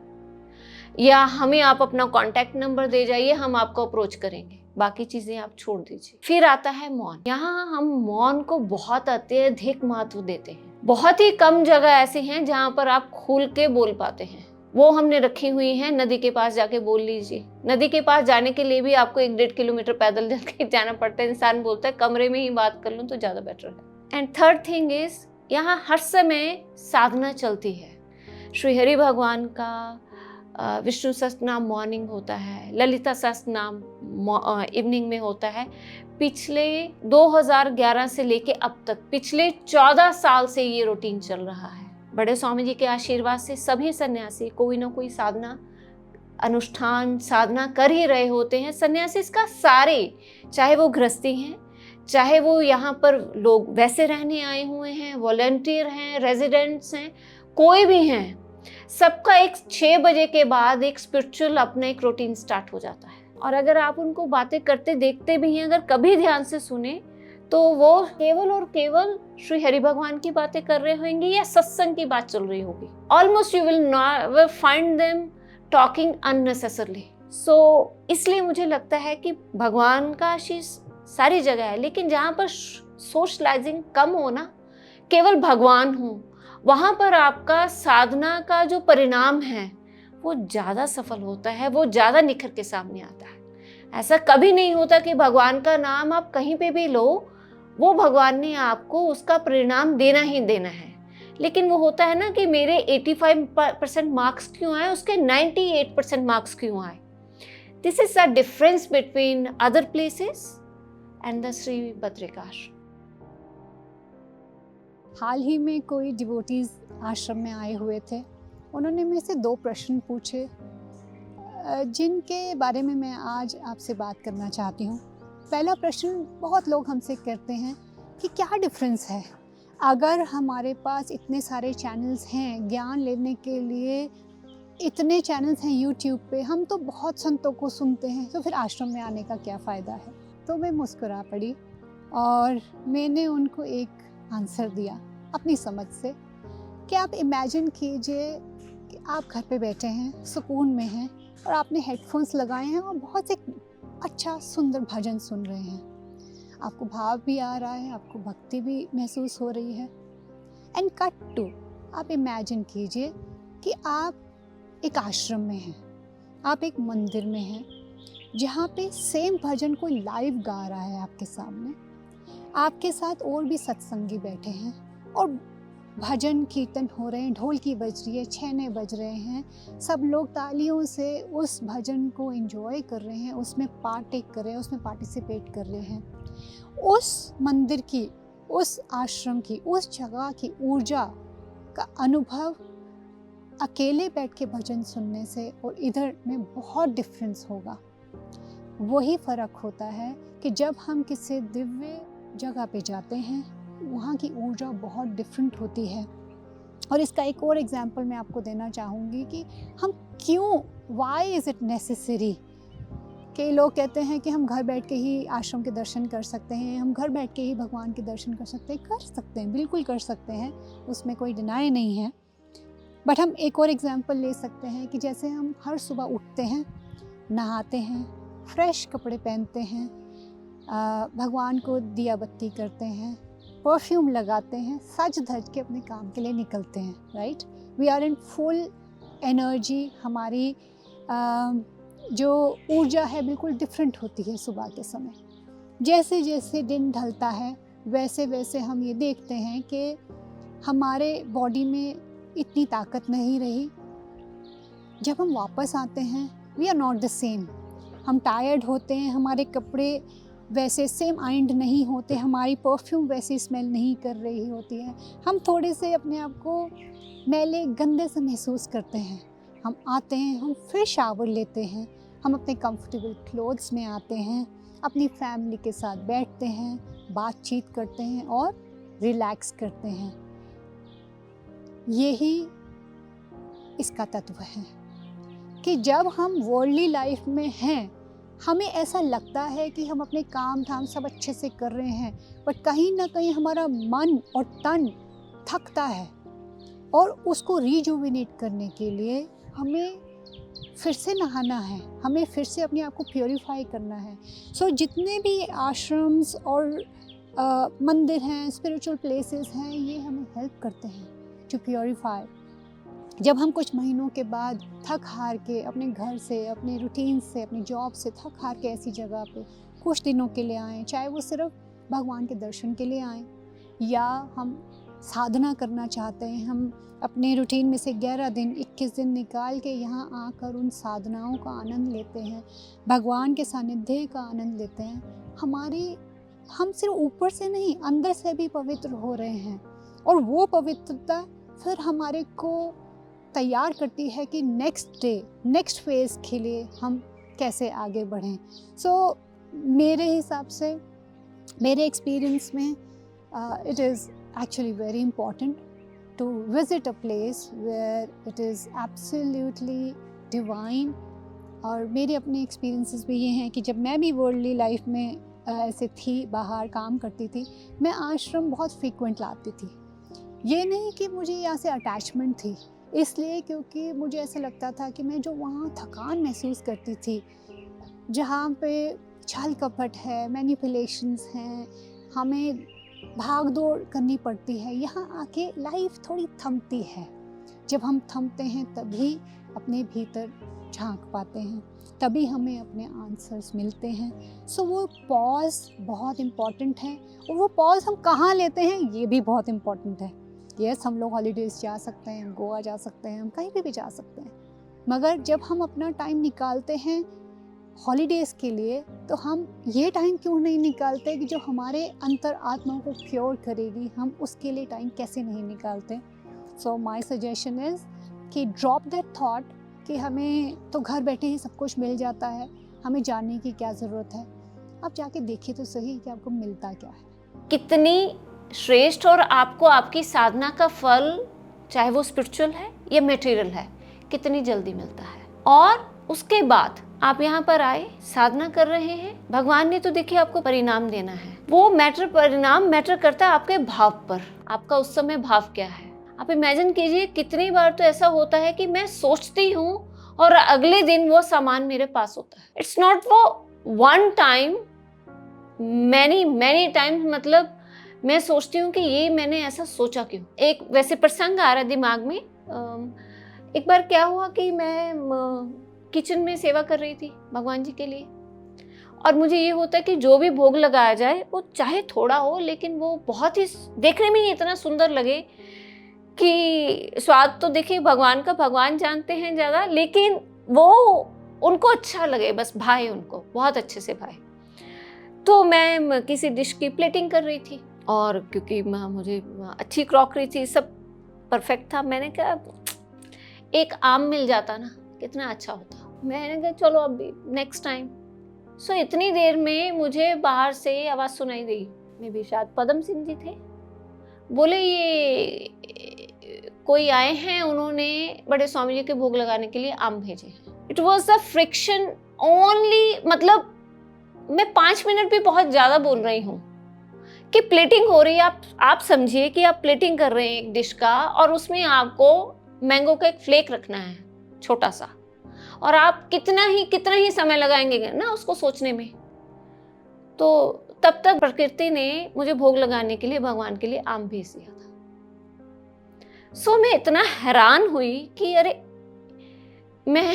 या हमें आप अपना कॉन्टैक्ट नंबर दे जाइए, हम आपको अप्रोच करेंगे, बाकी चीजें आप छोड़ दीजिए। फिर आता है मौन। यहाँ हम मौन को बहुत अत्यधिक महत्व देते हैं। बहुत ही कम जगह ऐसी हैं जहाँ पर आप खुल के बोल पाते हैं, वो हमने रखी हुई है। नदी के पास जाके बोल लीजिए। नदी के पास जाने के लिए भी आपको 1-1.5 किलोमीटर पैदल जाके जाना पड़ता है। इंसान बोलता है कमरे में ही बात कर लूं तो ज्यादा बेटर है। एंड थर्ड थिंग इज, यहाँ हर समय साधना चलती है। श्री हरि भगवान का विष्णु सहस्त्रनाम मॉर्निंग होता है, ललिता सहस्त्रनाम इवनिंग में होता है। पिछले 2011 से लेके अब तक पिछले 14 साल से ये रूटीन चल रहा है। बड़े स्वामी जी के आशीर्वाद से सभी सन्यासी कोई ना कोई साधना अनुष्ठान साधना कर ही रहे होते हैं। सन्यासी इसका सारे, चाहे वो गृहस्थी हैं, चाहे वो यहाँ पर लोग वैसे रहने आए हुए हैं, वॉलंटियर हैं, रेजिडेंट्स हैं, कोई भी हैं, सबका एक 6 बजे के बाद एक स्पिरिचुअल अपना एक रूटीन स्टार्ट हो जाता है। और अगर आप उनको बातें करते देखते भी हैं, अगर कभी ध्यान से सुने, तो वो केवल और केवल श्री हरि भगवान की बातें कर रहे होंगे या सत्संग की बात चल रही होगी। Almost you will never find them talking unnecessarily. So इसलिए मुझे लगता है कि भगवान का आशीष सारी जगह है, लेकिन जहाँ पर सोशलाइजिंग कम हो ना, केवल भगवान हो, वहाँ पर आपका साधना का जो परिणाम है वो ज़्यादा सफल होता है, वो ज़्यादा निखर के सामने आता है। ऐसा कभी नहीं होता कि भगवान का नाम आप कहीं पे भी लो, वो भगवान ने आपको उसका परिणाम देना ही देना है। लेकिन वो होता है ना कि मेरे 85% मार्क्स क्यों आए, उसके 98% मार्क्स क्यों आए। This is the difference between other places and the Shri Badrikashram. हाल ही में कोई डिवोटीज आश्रम में आए हुए थे। उन्होंने मेरे से 2 प्रश्न पूछे जिनके बारे में मैं आज आपसे बात करना चाहती हूँ। पहला प्रश्न बहुत लोग हमसे करते हैं कि क्या डिफरेंस है, अगर हमारे पास इतने सारे चैनल्स हैं, ज्ञान लेने के लिए इतने चैनल्स हैं यूट्यूब पे, हम तो बहुत संतों को सुनते हैं, तो फिर आश्रम में आने का क्या फ़ायदा है। तो मैं मुस्कुरा पड़ी और मैंने उनको एक आंसर दिया अपनी समझ से कि आप इमेजिन कीजिए कि आप घर पे बैठे हैं, सुकून में हैं और आपने हेडफोन्स लगाए हैं और बहुत एक अच्छा सुंदर भजन सुन रहे हैं। आपको भाव भी आ रहा है, आपको भक्ति भी महसूस हो रही है। एंड कट टू, आप इमेजिन कीजिए कि आप एक आश्रम में हैं, आप एक मंदिर में हैं, जहाँ पे सेम भजन कोई लाइव गा रहा है आपके सामने। आपके साथ और भी सत्संगी बैठे हैं और भजन कीर्तन हो रहे हैं, ढोलकी बज रही है, छैने बज रहे हैं, सब लोग तालियों से उस भजन को एंजॉय कर रहे हैं, उसमें पार्टेक कर रहे हैं, उसमें पार्टिसिपेट कर रहे हैं। उस मंदिर की, उस आश्रम की, उस जगह की ऊर्जा का अनुभव अकेले बैठ के भजन सुनने से और इधर में बहुत डिफरेंस होगा। वही फ़र्क होता है कि जब हम किसी दिव्य जगह पे जाते हैं, वहाँ की ऊर्जा बहुत डिफरेंट होती है। और इसका एक और एग्जांपल मैं आपको देना चाहूँगी कि हम क्यों, व्हाई इज़ इट नेसेसरी। कई लोग कहते हैं कि हम घर बैठ के ही आश्रम के दर्शन कर सकते हैं, हम घर बैठ के ही भगवान के दर्शन कर सकते हैं, बिल्कुल कर सकते हैं, उसमें कोई डिनाई नहीं है। बट हम एक और एग्जांपल ले सकते हैं कि जैसे हम हर सुबह उठते हैं, नहाते हैं, फ्रेश कपड़े पहनते हैं, भगवान को दिया बत्ती करते हैं, परफ्यूम लगाते हैं, सज धज के अपने काम के लिए निकलते हैं, right. We are in full energy. हमारी जो ऊर्जा है बिल्कुल डिफरेंट होती है सुबह के समय। जैसे जैसे दिन ढलता है वैसे वैसे हम ये देखते हैं कि हमारे बॉडी में इतनी ताकत नहीं रही। जब हम वापस आते हैं, we are not the same. हम टायर्ड होते हैं, हमारे कपड़े वैसे सेम आइंड नहीं होते, हमारी परफ्यूम वैसी स्मेल नहीं कर रही होती है, हम थोड़े से अपने आप को मैले गंदे से महसूस करते हैं। हम आते हैं, हम फिर शावर लेते हैं, हम अपने कंफर्टेबल क्लोथ्स में आते हैं, अपनी फैमिली के साथ बैठते हैं, बातचीत करते हैं और रिलैक्स करते हैं। यही इसका तत्व है कि जब हम वर्ल्डली लाइफ में हैं, हमें ऐसा लगता है कि हम अपने काम धाम सब अच्छे से कर रहे हैं, बट कहीं ना कहीं हमारा मन और तन थकता है और उसको रिजुविनेट करने के लिए हमें फिर से नहाना है, हमें फिर से अपने आप को प्योरीफाई करना है। सो जितने भी आश्रम्स और मंदिर हैं, स्पिरिचुअल प्लेसेस हैं, ये हमें हेल्प करते हैं टू प्योरीफाई। जब हम कुछ महीनों के बाद थक हार के अपने घर से, अपने रूटीन से, अपनी जॉब से थक हार के ऐसी जगह पे कुछ दिनों के लिए आएँ, चाहे वो सिर्फ भगवान के दर्शन के लिए आएँ या हम साधना करना चाहते हैं, हम अपने रूटीन में से 11 दिन 21 दिन निकाल के यहाँ आकर उन साधनाओं का आनंद लेते हैं, भगवान के सानिध्य का आनंद लेते हैं, हम सिर्फ ऊपर से नहीं अंदर से भी पवित्र हो रहे हैं। और वो पवित्रता फिर हमारे को तैयार करती है कि नेक्स्ट फेज़ के लिए हम कैसे आगे बढ़ें। सो मेरे हिसाब से, मेरे एक्सपीरियंस में it is actually very important to visit a place where it is absolutely divine। और मेरे अपने एक्सपीरियंसेस भी ये हैं कि जब मैं भी वर्ल्डली लाइफ में ऐसे थी, बाहर काम करती थी, मैं आश्रम बहुत फ्रीक्वेंट लाती थी। ये नहीं कि मुझे यहाँ से अटैचमेंट थी, इसलिए क्योंकि मुझे ऐसा लगता था कि मैं जो वहाँ थकान महसूस करती थी, जहाँ पे छल कपट है, मैनिपुलेशंस हैं, हमें भाग दौड़ करनी पड़ती है, यहाँ आके लाइफ थोड़ी थमती है। जब हम थमते हैं तभी अपने भीतर झांक पाते हैं। तभी हमें अपने आंसर्स मिलते हैं। सो वो पॉज बहुत इम्पॉर्टेंट है, और वो पॉज हम कहाँ लेते हैं ये भी बहुत इम्पॉर्टेंट है। यस, हम लोग हॉलीडेज़ जा सकते हैं, गोवा जा सकते हैं, हम कहीं पे भी जा सकते हैं, मगर जब हम अपना टाइम निकालते हैं हॉलीडेज़ के लिए, तो हम ये टाइम क्यों नहीं निकालते कि जो हमारे अंतर आत्मा को क्योर करेगी, हम उसके लिए टाइम कैसे नहीं निकालते। सो माय सजेशन इज़ कि ड्रॉप दैट थॉट कि हमें तो घर बैठे ही सब कुछ मिल जाता है, हमें जानने की क्या ज़रूरत है। आप जाके देखिए तो सही कि आपको मिलता क्या है। कितनी श्रेष्ठ और आपको आपकी साधना का फल, चाहे वो स्पिरिचुअल है या मटेरियल है, कितनी जल्दी मिलता है। और उसके बाद आप यहाँ पर आए, साधना कर रहे हैं, भगवान ने तो देखिए आपको परिणाम देना है। वो परिणाम मैटर करता है आपके भाव पर, आपका उस समय भाव क्या है। आप इमेजिन कीजिए, कितनी बार तो ऐसा होता है कि मैं सोचती हूँ और अगले दिन वो सामान मेरे पास होता है। इट्स नॉट वो वन टाइम, मैनी टाइम्स। मतलब मैं सोचती हूँ कि ये मैंने ऐसा सोचा क्यों। एक वैसे प्रसंग आ रहा है दिमाग में। एक बार क्या हुआ कि मैं किचन में सेवा कर रही थी भगवान जी के लिए, और मुझे ये होता है कि जो भी भोग लगाया जाए वो चाहे थोड़ा हो, लेकिन वो बहुत ही देखने में ही इतना सुंदर लगे कि स्वाद तो देखिए भगवान का भगवान जानते हैं ज़्यादा, लेकिन वो उनको अच्छा लगे, बस भाए, उनको बहुत अच्छे से भाए। तो मैं किसी डिश की प्लेटिंग कर रही थी, और क्योंकि मुझे अच्छी क्रॉकरी थी, सब परफेक्ट था, मैंने कहा एक आम मिल जाता ना कितना अच्छा होता। मैंने कहा चलो अभी नेक्स्ट टाइम। सो इतनी देर में मुझे बाहर से आवाज़ सुनाई दी, मे भी शायद पदम सिंह जी थे। बोले ये कोई आए हैं, उन्होंने बड़े स्वामी जी के भोग लगाने के लिए आम भेजे हैं। It was the friction only. मतलब मैं 5 मिनट भी बहुत ज़्यादा बोल रही हूँ कि प्लेटिंग हो रही है। आप समझिए कि आप प्लेटिंग कर रहे हैं एक डिश का, और उसमें आपको मैंगो का एक फ्लेक रखना है छोटा सा, और आप कितना ही समय लगाएंगे ना उसको सोचने में। तो तब तक प्रकृति ने मुझे भोग लगाने के लिए भगवान के लिए आम भेज दिया था। सो मैं इतना हैरान हुई कि अरे मैं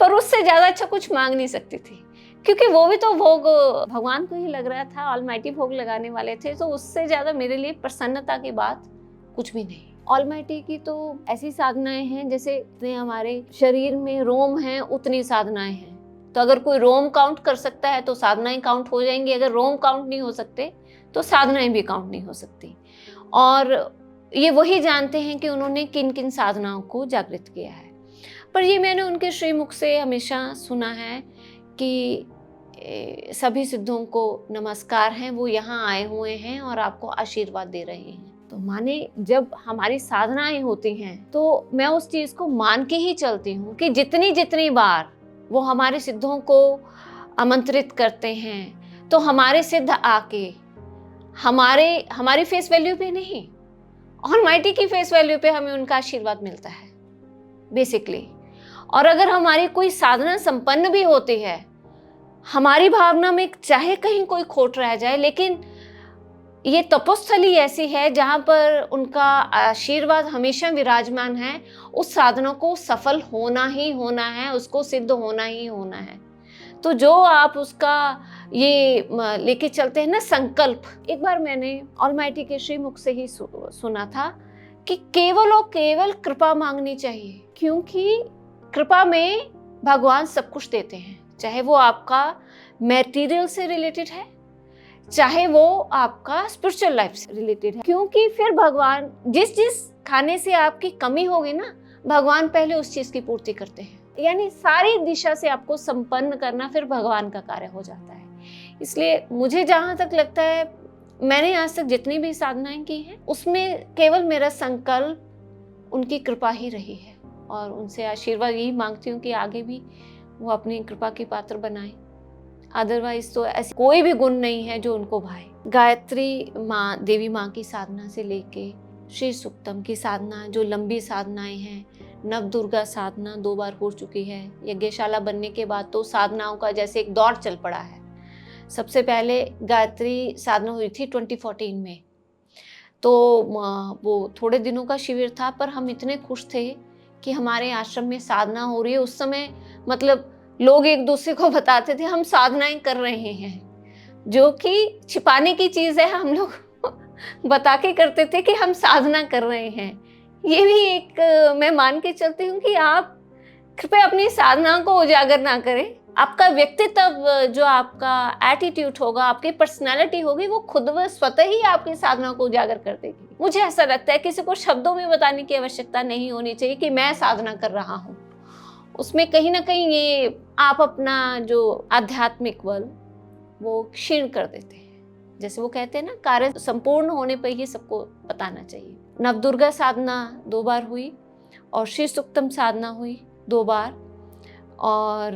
पर उससे ज्यादा अच्छा कुछ मांग नहीं सकती थी, क्योंकि वो भी तो भोग भगवान को ही लग रहा था, ऑलमाइटी भोग लगाने वाले थे। तो उससे ज्यादा मेरे लिए प्रसन्नता की बात कुछ भी नहीं। ऑलमाइटी की तो ऐसी साधनाएं हैं जैसे हमारे शरीर में रोम हैं उतनी साधनाएं हैं। तो अगर कोई रोम काउंट कर सकता है तो साधनाएं काउंट हो जाएंगी, अगर रोम काउंट नहीं हो सकते तो साधनाएं भी काउंट नहीं हो सकती। और ये वही जानते हैं कि उन्होंने किन किन साधनाओं को जागृत किया है। पर ये मैंने उनके श्रीमुख से हमेशा सुना है कि सभी सिद्धों को नमस्कार हैं, वो यहाँ आए हुए हैं और आपको आशीर्वाद दे रहे हैं। तो माने जब हमारी साधनाएं होती हैं तो मैं उस चीज को मान के ही चलती हूँ कि जितनी बार वो हमारे सिद्धों को आमंत्रित करते हैं तो हमारे सिद्ध आके हमारी फेस वैल्यू पे नहीं, ऑलमाइटी की फेस वैल्यू पे हमें उनका आशीर्वाद मिलता है बेसिकली। और अगर हमारी कोई साधना संपन्न भी होती है, हमारी भावना में चाहे कहीं कोई खोट रह जाए, लेकिन ये तपोस्थली ऐसी है जहां पर उनका आशीर्वाद हमेशा विराजमान है। उस साधना को सफल होना ही होना है, उसको सिद्ध होना ही होना है। तो जो आप उसका ये लेके चलते हैं ना संकल्प। एक बार मैंने ऑलमाइटी के श्रीमुख से ही सुना था कि केवल और केवल कृपा मांगनी चाहिए, क्योंकि कृपा में भगवान सब कुछ देते हैं, चाहे वो आपका मैटेरियल से रिलेटेड है, चाहे वो आपका स्पिरिचुअल लाइफ से रिलेटेड है। क्योंकि फिर भगवान जिस खाने से आपकी कमी होगी ना, भगवान पहले उस चीज की पूर्ति करते हैं। यानी सारी दिशा से आपको संपन्न करना फिर भगवान का कार्य हो जाता है। इसलिए मुझे जहां तक लगता है, मैंने आज तक जितनी भी साधनाएं की हैं उसमें केवल मेरा संकल्प उनकी कृपा ही रही है, और उनसे आशीर्वाद यही मांगती हूँ कि आगे भी वो अपनी कृपा की पात्र बनाए। अदरवाइज तो ऐसी कोई भी गुण नहीं है जो उनको भाए। गायत्री माँ, देवी माँ की साधना से लेके श्री सुक्तम की साधना, जो लंबी साधनाएं हैं, नव दुर्गा साधना 2 बार हो चुकी है। यज्ञशाला बनने के बाद तो साधनाओं का जैसे एक दौर चल पड़ा है। सबसे पहले गायत्री साधना हुई थी 2014 में, तो वो थोड़े दिनों का शिविर था, पर हम इतने खुश थे कि हमारे आश्रम में साधना हो रही है। उस समय मतलब लोग एक दूसरे को बताते थे हम साधनाएं कर रहे हैं, जो कि छिपाने की चीज है। हम लोग बता के करते थे कि हम साधना कर रहे हैं। ये भी एक मैं मान के चलती हूँ कि आप कृपया अपनी साधना को उजागर ना करें। आपका व्यक्तित्व, जो आपका एटीट्यूड होगा, आपकी पर्सनालिटी होगी, वो खुद व स्वतः ही आपकी साधना को उजागर कर देगी। मुझे ऐसा लगता है किसी को शब्दों में बताने की आवश्यकता नहीं होनी चाहिए कि मैं साधना कर रहा हूँ। उसमें कहीं ना कहीं ये आप अपना जो आध्यात्मिक बल वो क्षीण कर देते हैं। जैसे वो कहते हैं ना, कार्य संपूर्ण होने पर ही सबको बताना चाहिए। नवदुर्गा साधना 2 बार हुई और श्री सुक्तम साधना हुई 2 बार, और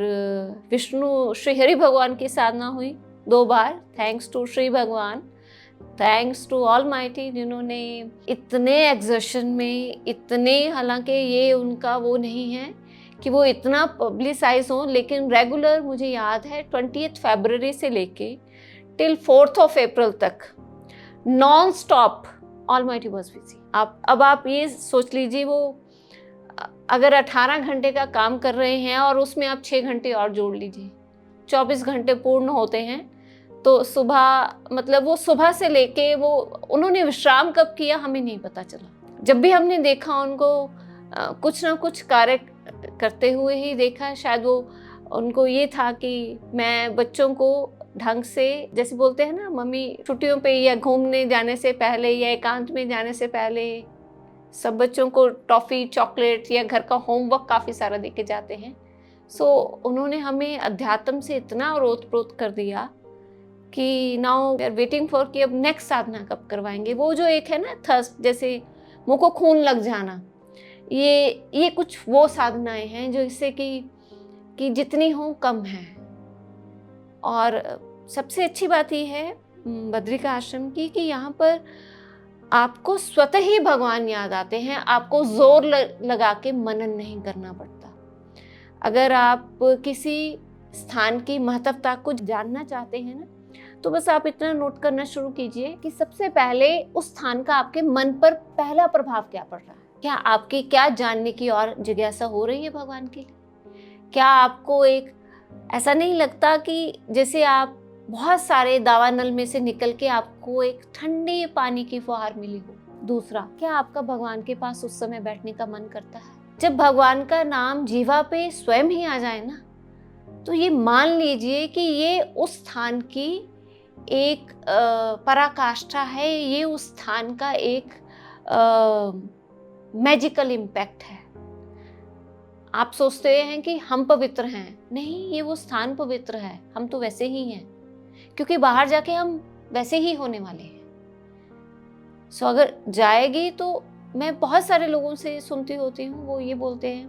विष्णु श्री हरि भगवान की साधना हुई 2 बार। थैंक्स टू श्री भगवान, थैंक्स टू ऑलमाइटी, जिन्होंने इतने एग्जर्शन में इतने, हालांकि ये उनका वो नहीं है कि वो इतना पब्लिसाइज हो, लेकिन रेगुलर मुझे याद है 20 फरवरी से लेके टिल 4 अप्रैल तक non stop almighty was busy. अब आप ये सोच लीजिए, वो अगर 18 घंटे का काम कर रहे हैं और उसमें आप 6 घंटे और जोड़ लीजिए, 24 घंटे पूर्ण होते हैं। तो सुबह, मतलब वो सुबह से लेके वो उन्होंने विश्राम कब किया हमें नहीं पता चला। जब भी हमने देखा उनको कुछ ना कुछ कार्य करते हुए ही देखा। शायद वो, उनको ये था कि मैं बच्चों को ढंग से, जैसे बोलते हैं ना मम्मी छुट्टियों पे या घूमने जाने से पहले या एकांत में जाने से पहले सब बच्चों को टॉफ़ी, चॉकलेट या घर का होमवर्क काफ़ी सारा दे के जाते हैं। सो उन्होंने हमें अध्यात्म से इतना ओतप्रोत कर दिया कि now we are waiting for कि अब नेक्स्ट साधना कब करवाएंगे। वो जो एक है ना थर्स्ट, जैसे मुँह को खून लग जाना, ये कुछ वो साधनाएं हैं जो इससे कि जितनी हो कम है। और सबसे अच्छी बात ये है बद्रिका आश्रम की कि यहाँ पर आपको स्वतः ही भगवान याद आते हैं, आपको जोर लगा के मनन नहीं करना पड़ता। अगर आप किसी स्थान की महत्वता को जानना चाहते हैं ना, तो बस आप इतना नोट करना शुरू कीजिए कि सबसे पहले उस स्थान का आपके मन पर पहला प्रभाव क्या पड़ रहा है। क्या आपकी क्या जानने की और जिज्ञासा हो रही है भगवान की? क्या आपको एक ऐसा नहीं लगता कि जैसे आप बहुत सारे दावानल में से निकल के आपको एक ठंडे पानी की फुहार मिली हो? दूसरा, क्या आपका भगवान के पास उस समय बैठने का मन करता है? जब भगवान का नाम जीवा पे स्वयं ही आ जाए ना, तो ये मान लीजिए कि ये उस स्थान की एक पराकाष्ठा है, ये उस स्थान का एक मैजिकल इम्पैक्ट है। आप सोचते हैं कि हम पवित्र हैं, नहीं, ये वो स्थान पवित्र है। हम तो वैसे ही हैं, क्योंकि बाहर जाके हम वैसे ही होने वाले हैं। सो अगर जाएगी तो मैं बहुत सारे लोगों से सुनती होती हूँ, वो ये बोलते हैं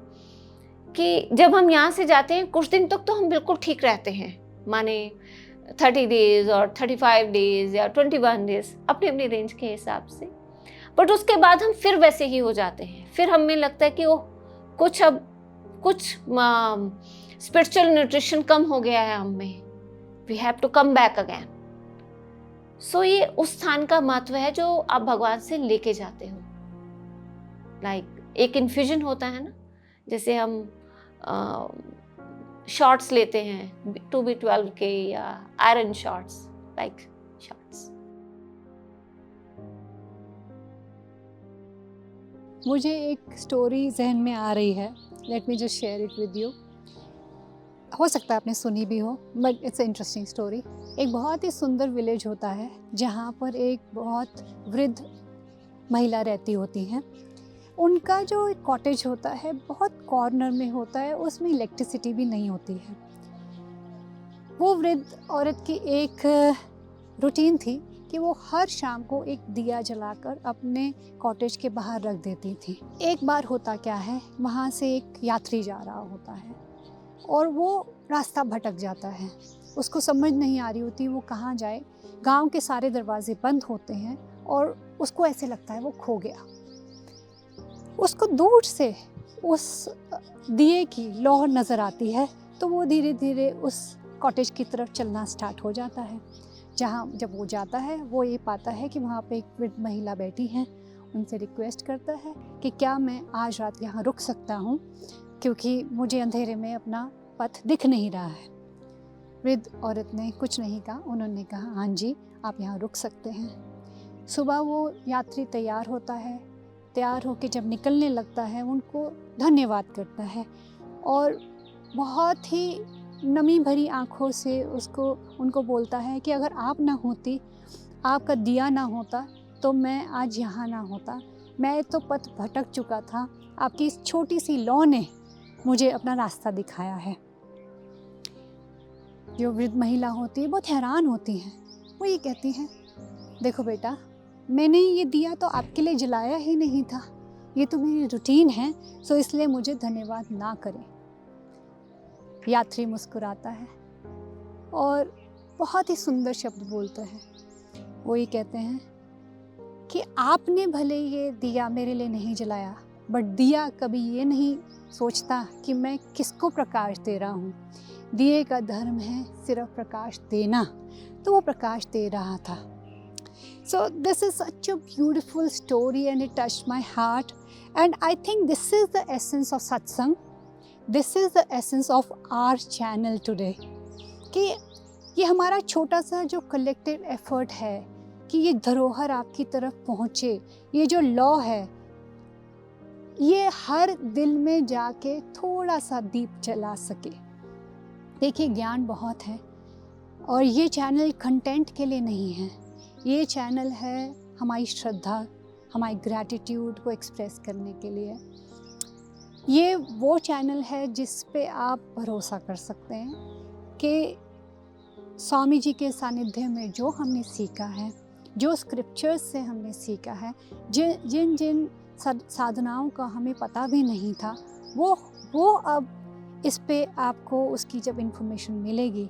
कि जब हम यहाँ से जाते हैं कुछ दिन तक तो हम बिल्कुल ठीक रहते हैं, माने 30 डेज और 35 डेज या 21 डेज अपनी अपनी रेंज के हिसाब से, बट उसके बाद हम फिर वैसे ही हो जाते हैं। फिर हमें लगता है कि ओह कुछ स्पिरिचुअल न्यूट्रिशन कम हो गया है हम में, we have to come back again. So ये उस स्थान का महत्व है जो आप भगवान से लेके जाते हो। लाइक एक इन्फ्यूजन होता है ना, जैसे हम शॉट्स लेते हैं 2B12 के या आयरन शॉट्स, लाइक शॉट्स। मुझे एक स्टोरी जहन में आ रही है, let me just share it with you. हो सकता है आपने सुनी भी हो, but it's a interesting story. एक बहुत ही सुंदर विलेज होता है जहाँ पर एक बहुत वृद्ध महिला रहती होती हैं। उनका जो एक कॉटेज होता है बहुत कॉर्नर में होता है, उसमें इलेक्ट्रिसिटी भी नहीं होती है। वो वृद्ध औरत की एक रूटीन थी कि वो हर शाम को एक दिया जलाकर अपने कॉटेज के बाहर रख देती थी। एक बार होता क्या है, वहाँ से एक यात्री जा रहा होता है और वो रास्ता भटक जाता है। उसको समझ नहीं आ रही होती वो कहाँ जाए। गांव के सारे दरवाजे बंद होते हैं और उसको ऐसे लगता है वो खो गया। उसको दूर से उस दिए की लौ नज़र आती है, तो वो धीरे धीरे उस कॉटेज की तरफ चलना स्टार्ट हो जाता है। जब वो जाता है वो ये पाता है कि वहाँ पे एक वृद्ध महिला बैठी हैं। उनसे रिक्वेस्ट करता है कि क्या मैं आज रात यहाँ रुक सकता हूँ, क्योंकि मुझे अंधेरे में अपना पथ दिख नहीं रहा है। वृद्ध औरत ने कुछ नहीं कहा, उन्होंने कहा हाँ जी आप यहाँ रुक सकते हैं। सुबह वो यात्री तैयार होता है, तैयार होकर जब निकलने लगता है उनको धन्यवाद करता है और बहुत ही नमी भरी आँखों से उनको बोलता है कि अगर आप ना होती, आपका दिया ना होता तो मैं आज यहाँ ना होता, मैं तो पथ भटक चुका था, आपकी इस छोटी सी लौ ने मुझे अपना रास्ता दिखाया है। जो वृद्ध महिला होती है बहुत हैरान होती हैं, वो ये कहती हैं देखो बेटा, मैंने ये दिया तो आपके लिए जलाया ही नहीं था, ये तो मेरी रूटीन है, सो इसलिए मुझे धन्यवाद ना करें। यात्री मुस्कुराता है और बहुत ही सुंदर शब्द बोलते हैं। वो ये कहते हैं कि आपने भले ये दिया मेरे लिए नहीं जलाया, बट दिया कभी ये नहीं सोचता कि मैं किसको प्रकाश दे रहा हूँ। दिए का धर्म है सिर्फ प्रकाश देना, तो वो प्रकाश दे रहा था। So this is such a beautiful story and it touched my heart, and I think this is the essence of satsang. This is the essence of our channel today. कि ये हमारा छोटा सा जो कलेक्टिव एफर्ट है कि ये धरोहर आपकी तरफ पहुँचे, ये जो लॉ है ये हर दिल में जाके थोड़ा सा दीप जला सके। देखिए ज्ञान बहुत है और ये चैनल कंटेंट के लिए नहीं है, ये चैनल है हमारी श्रद्धा, हमारी ग्रैटिट्यूड को एक्सप्रेस करने के लिए। ये वो चैनल है जिस पे आप भरोसा कर सकते हैं कि स्वामी जी के सानिध्य में जो हमने सीखा है, जो स्क्रिप्चर्स से हमने सीखा है, जिन जिन साधनाओं का हमें पता भी नहीं था, वो अब इस पे आपको उसकी जब इन्फॉर्मेशन मिलेगी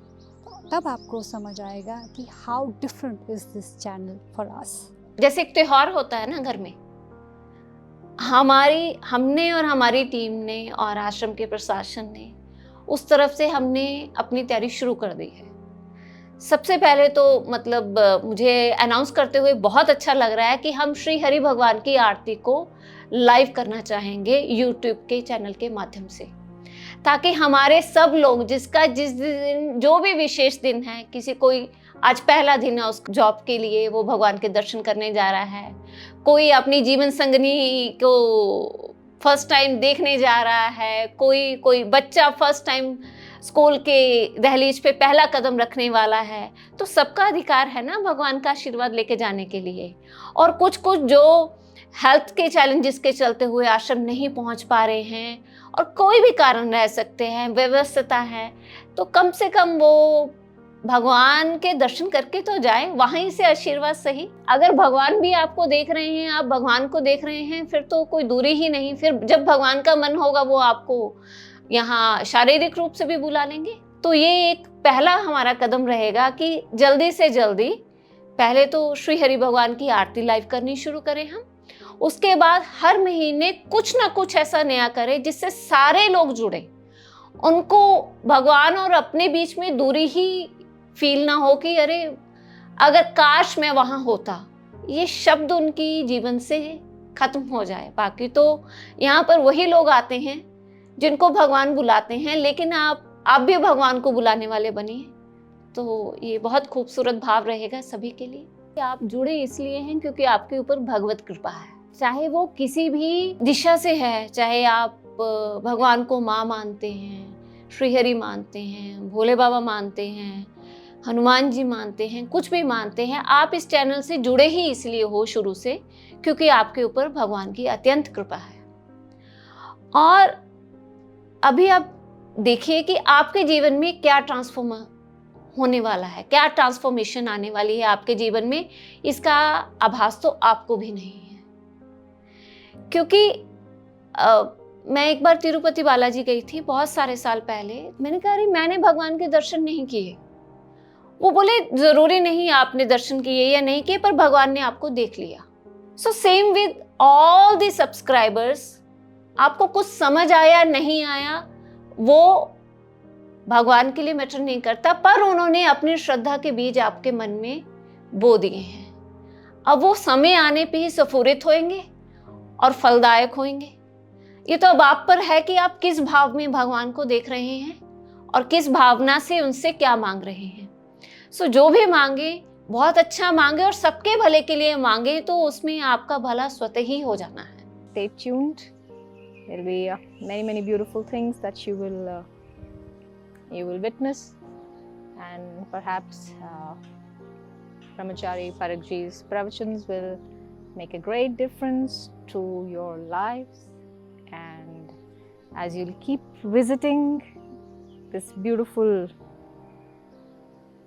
तब आपको समझ आएगा कि how different is this channel for us. जैसे एक त्योहार होता है ना घर में, हमने और हमारी टीम ने और आश्रम के प्रशासन ने उस तरफ से हमने अपनी तैयारी शुरू कर दी है। सबसे पहले तो मतलब मुझे अनाउंस करते हुए बहुत अच्छा लग रहा है कि हम श्री हरि भगवान की आरती को लाइव करना चाहेंगे यूट्यूब के चैनल के माध्यम से, ताकि हमारे सब लोग जिसका जिस दिन जो भी विशेष दिन है, किसी कोई आज पहला दिन है उस जॉब के लिए वो भगवान के दर्शन करने जा रहा है, कोई अपनी जीवन संगनी को फर्स्ट टाइम देखने जा रहा है, कोई बच्चा फर्स्ट टाइम स्कूल के दहलीज पे पहला कदम रखने वाला है, तो सबका अधिकार है ना भगवान का आशीर्वाद लेके जाने के लिए। और कुछ जो हेल्थ के चैलेंजेस के चलते हुए आश्रम नहीं पहुंच पा रहे हैं और कोई भी कारण रह सकते हैं, व्यवस्था है, तो कम से कम वो भगवान के दर्शन करके तो जाए, वहीं से आशीर्वाद सही। अगर भगवान भी आपको देख रहे हैं, आप भगवान को देख रहे हैं, फिर तो कोई दूरी ही नहीं। फिर जब भगवान का मन होगा वो आपको यहाँ शारीरिक रूप से भी बुला लेंगे। तो ये एक पहला हमारा कदम रहेगा कि जल्दी से जल्दी पहले तो श्री हरि भगवान की आरती लाइव करनी शुरू करें हम, उसके बाद हर महीने कुछ ना कुछ ऐसा नया करें जिससे सारे लोग जुड़े, उनको भगवान और अपने बीच में दूरी ही फील ना हो कि अरे अगर काश मैं वहाँ होता, ये शब्द उनकी जीवन से खत्म हो जाए। बाकी तो यहाँ पर वही लोग आते हैं जिनको भगवान बुलाते हैं, लेकिन आप भी भगवान को बुलाने वाले बनिए। तो ये बहुत खूबसूरत भाव रहेगा सभी के लिए। आप जुड़े इसलिए हैं क्योंकि आपके ऊपर भगवत कृपा है, चाहे वो किसी भी दिशा से है, चाहे आप भगवान को माँ मानते हैं, श्रीहरि मानते हैं, भोले बाबा मानते हैं, हनुमान जी मानते हैं, कुछ भी मानते हैं, आप इस चैनल से जुड़े ही इसलिए हो शुरू से क्योंकि आपके ऊपर भगवान की अत्यंत कृपा है। और अभी आप देखिए कि आपके जीवन में क्या ट्रांसफॉर्म होने वाला है, क्या ट्रांसफॉर्मेशन आने वाली है आपके जीवन में, इसका आभास तो आपको भी नहीं है। क्योंकि मैं एक बार तिरुपति बालाजी गई थी बहुत सारे साल पहले। मैंने कहा अरे मैंने भगवान के दर्शन नहीं किए। वो बोले जरूरी नहीं आपने दर्शन किए या नहीं किए, पर भगवान ने आपको देख लिया। So same with all the subscribers, आपको कुछ समझ आया नहीं आया वो भगवान के लिए मैटर नहीं करता, पर उन्होंने अपनी श्रद्धा के बीज आपके मन में बो दिए हैं। अब वो समय आने पे ही स्फुरित होंगे और फलदायक होंगे। ये तो अब आप पर है कि आप किस भाव में भगवान को देख रहे हैं और किस भावना से उनसे क्या मांग रहे हैं। सो जो भी मांगे बहुत अच्छा मांगे और सबके भले के लिए मांगे, तो उसमें आपका भला स्वतः ही हो जाना है। Stay tuned. There'll be many beautiful things that you will witness, and perhaps Brahmachari Parakji's pravachans will make a great difference to your lives. And as you'll keep visiting this beautiful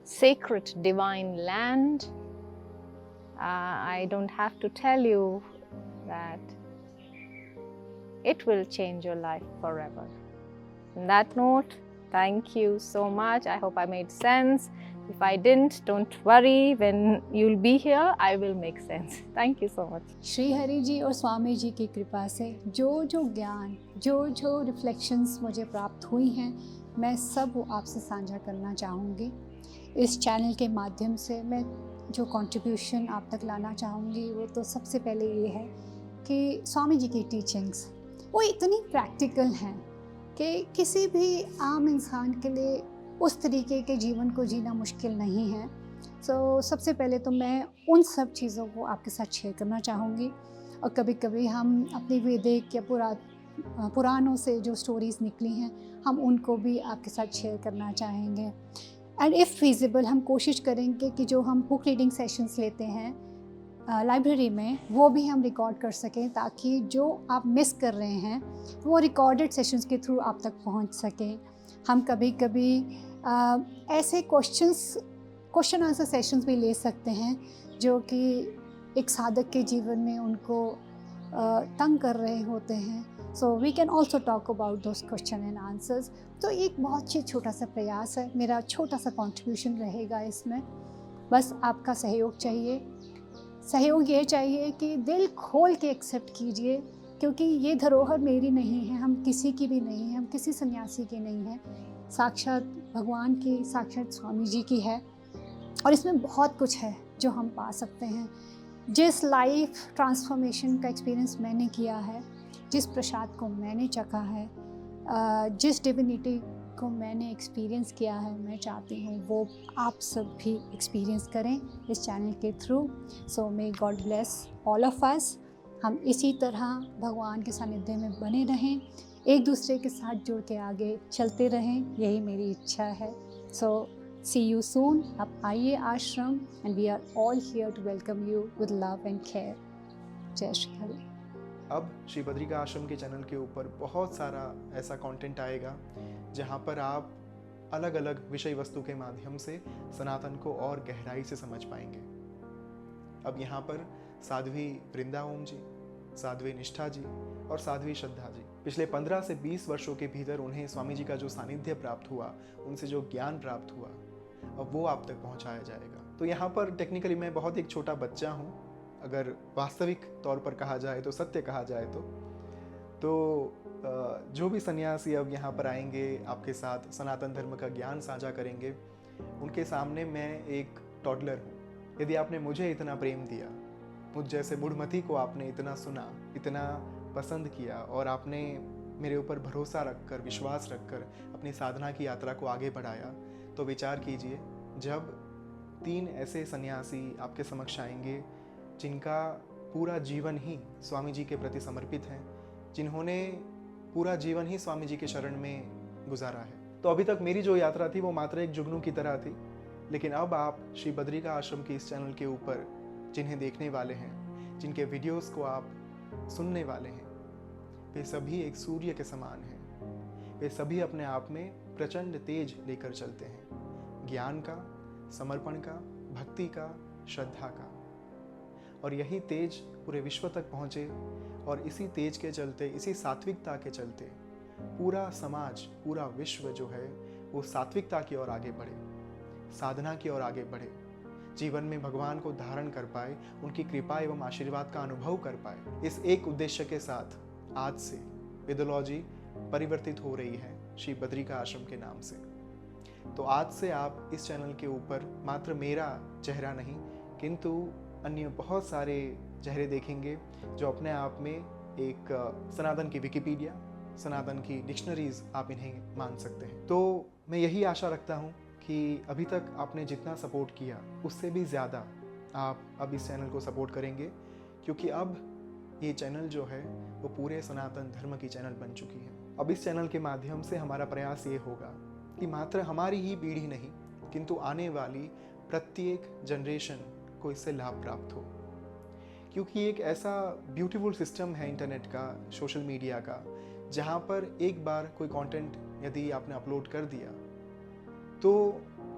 sacred divine land, I don't have to tell you that it will change your life forever. On that note, thank you so much. I hope I made sense. If I didn't, don't worry. When you'll be here, I will make sense. Thank you so much. Shri Hari ji और स्वामी जी की कृपा से जो ज्ञान, जो reflections मुझे प्राप्त हुई हैं, मैं सब वो आपसे साझा करना चाहूँगी। इस चैनल के माध्यम से मैं जो कंट्रीब्यूशन आप तक लाना चाहूँगी, वो तो सबसे पहले ये है कि स्वामी जी की टीचिंग्स वो इतनी प्रैक्टिकल हैं कि किसी भी आम इंसान के लिए उस तरीके के जीवन को जीना मुश्किल नहीं है। सबसे पहले तो मैं उन सब चीज़ों को आपके साथ शेयर करना चाहूँगी। और कभी कभी हम अपनी वैदिक या पुराणों से जो स्टोरीज़ निकली हैं, हम उनको भी आपके साथ शेयर करना चाहेंगे। एंड इफ़ फिजिबल हम कोशिश करेंगे कि जो हम बुक रीडिंग सेशंस लेते हैं लाइब्रेरी में, वो भी हम रिकॉर्ड कर सकें, ताकि जो आप मिस कर रहे हैं वो रिकॉर्डेड सेशंस के थ्रू आप तक पहुंच सकें। हम कभी कभी ऐसे क्वेश्चन आंसर सेशंस भी ले सकते हैं जो कि एक साधक के जीवन में उनको तंग कर रहे होते हैं। So we can also talk about those question and answers. तो एक बहुत ही छोटा सा प्रयास है, मेरा छोटा सा कॉन्ट्रीब्यूशन रहेगा इसमें। बस आपका सहयोग चाहिए। सहयोग ये चाहिए कि दिल खोल के एक्सेप्ट कीजिए, क्योंकि ये धरोहर मेरी नहीं है, हम किसी की भी नहीं है, हम किसी सन्यासी की नहीं है, साक्षात भगवान की, साक्षात स्वामी जी की है। और इसमें बहुत कुछ है जो हम पा सकते हैं। जिस लाइफ ट्रांसफॉर्मेशन का एक्सपीरियंस मैंने किया है, जिस प्रसाद को मैंने चखा है, जिस डिविनिटी को मैंने एक्सपीरियंस किया है, मैं चाहती हूँ वो आप सब भी एक्सपीरियंस करें इस चैनल के through. So may God bless all of us. हम इसी तरह भगवान के सानिध्य में बने रहें, एक दूसरे के साथ जुड़ के आगे चलते रहें, यही मेरी इच्छा है। So see you soon. आप आइए ashram, and we are all here to welcome you with love and care. जय श्री हरि। अब श्री बद्रिका आश्रम के चैनल के ऊपर बहुत सारा ऐसा कंटेंट आएगा जहाँ पर आप अलग अलग विषय वस्तु के माध्यम से सनातन को और गहराई से समझ पाएंगे। अब यहाँ पर साध्वी वृंदा ओम जी, साध्वी निष्ठा जी और साध्वी श्रद्धा जी पिछले 15 से 20 वर्षों के भीतर उन्हें स्वामी जी का जो सानिध्य प्राप्त हुआ, उनसे जो ज्ञान प्राप्त हुआ, अब वो आप तक पहुँचाया जाएगा। तो यहाँ पर टेक्निकली मैं बहुत एक छोटा बच्चा हूँ, अगर वास्तविक तौर पर कहा जाए तो, सत्य कहा जाए तो जो भी सन्यासी अब यहाँ पर आएंगे, आपके साथ सनातन धर्म का ज्ञान साझा करेंगे, उनके सामने मैं एक टॉडलर हूँ। यदि आपने मुझे इतना प्रेम दिया, मुझ जैसे मूढ़मती को आपने इतना सुना, इतना पसंद किया, और आपने मेरे ऊपर भरोसा रखकर, विश्वास रखकर अपनी साधना की यात्रा को आगे बढ़ाया, तो विचार कीजिए जब 3 ऐसे सन्यासी आपके समक्ष आएंगे जिनका पूरा जीवन ही स्वामी जी के प्रति समर्पित है, जिन्होंने पूरा जीवन ही स्वामी जी के शरण में गुजारा है। तो अभी तक मेरी जो यात्रा थी वो मात्र एक जुगनू की तरह थी, लेकिन अब आप श्री बद्रिका आश्रम के इस चैनल के ऊपर जिन्हें देखने वाले हैं, जिनके वीडियोस को आप सुनने वाले हैं, वे सभी एक सूर्य के समान हैं। वे सभी अपने आप में प्रचंड तेज लेकर चलते हैं, ज्ञान का, समर्पण का, भक्ति का, श्रद्धा का। और यही तेज पूरे विश्व तक पहुँचे, और इसी तेज के चलते, इसी सात्विकता के चलते पूरा समाज, पूरा विश्व जो है वो सात्विकता की ओर आगे बढ़े, साधना की ओर आगे बढ़े, जीवन में भगवान को धारण कर पाए, उनकी कृपा एवं आशीर्वाद का अनुभव कर पाए। इस एक उद्देश्य के साथ आज से वेदोलॉजी परिवर्तित हो रही है श्री बद्रिका आश्रम के नाम से। तो आज से आप इस चैनल के ऊपर मात्र मेरा चेहरा नहीं, किंतु अन्य बहुत सारे चेहरे देखेंगे जो अपने आप में एक सनातन की विकिपीडिया, सनातन की डिक्शनरीज आप इन्हें मान सकते हैं। तो मैं यही आशा रखता हूँ कि अभी तक आपने जितना सपोर्ट किया उससे भी ज़्यादा आप अब इस चैनल को सपोर्ट करेंगे, क्योंकि अब ये चैनल जो है वो पूरे सनातन धर्म की चैनल बन चुकी है। अब इस चैनल के माध्यम से हमारा प्रयास ये होगा कि मात्र हमारी ही पीढ़ी नहीं किंतु आने वाली प्रत्येक जनरेशन को इससे लाभ प्राप्त हो, क्योंकि एक ऐसा ब्यूटीफुल सिस्टम है इंटरनेट का, सोशल मीडिया का, जहाँ पर एक बार कोई कंटेंट यदि आपने अपलोड कर दिया तो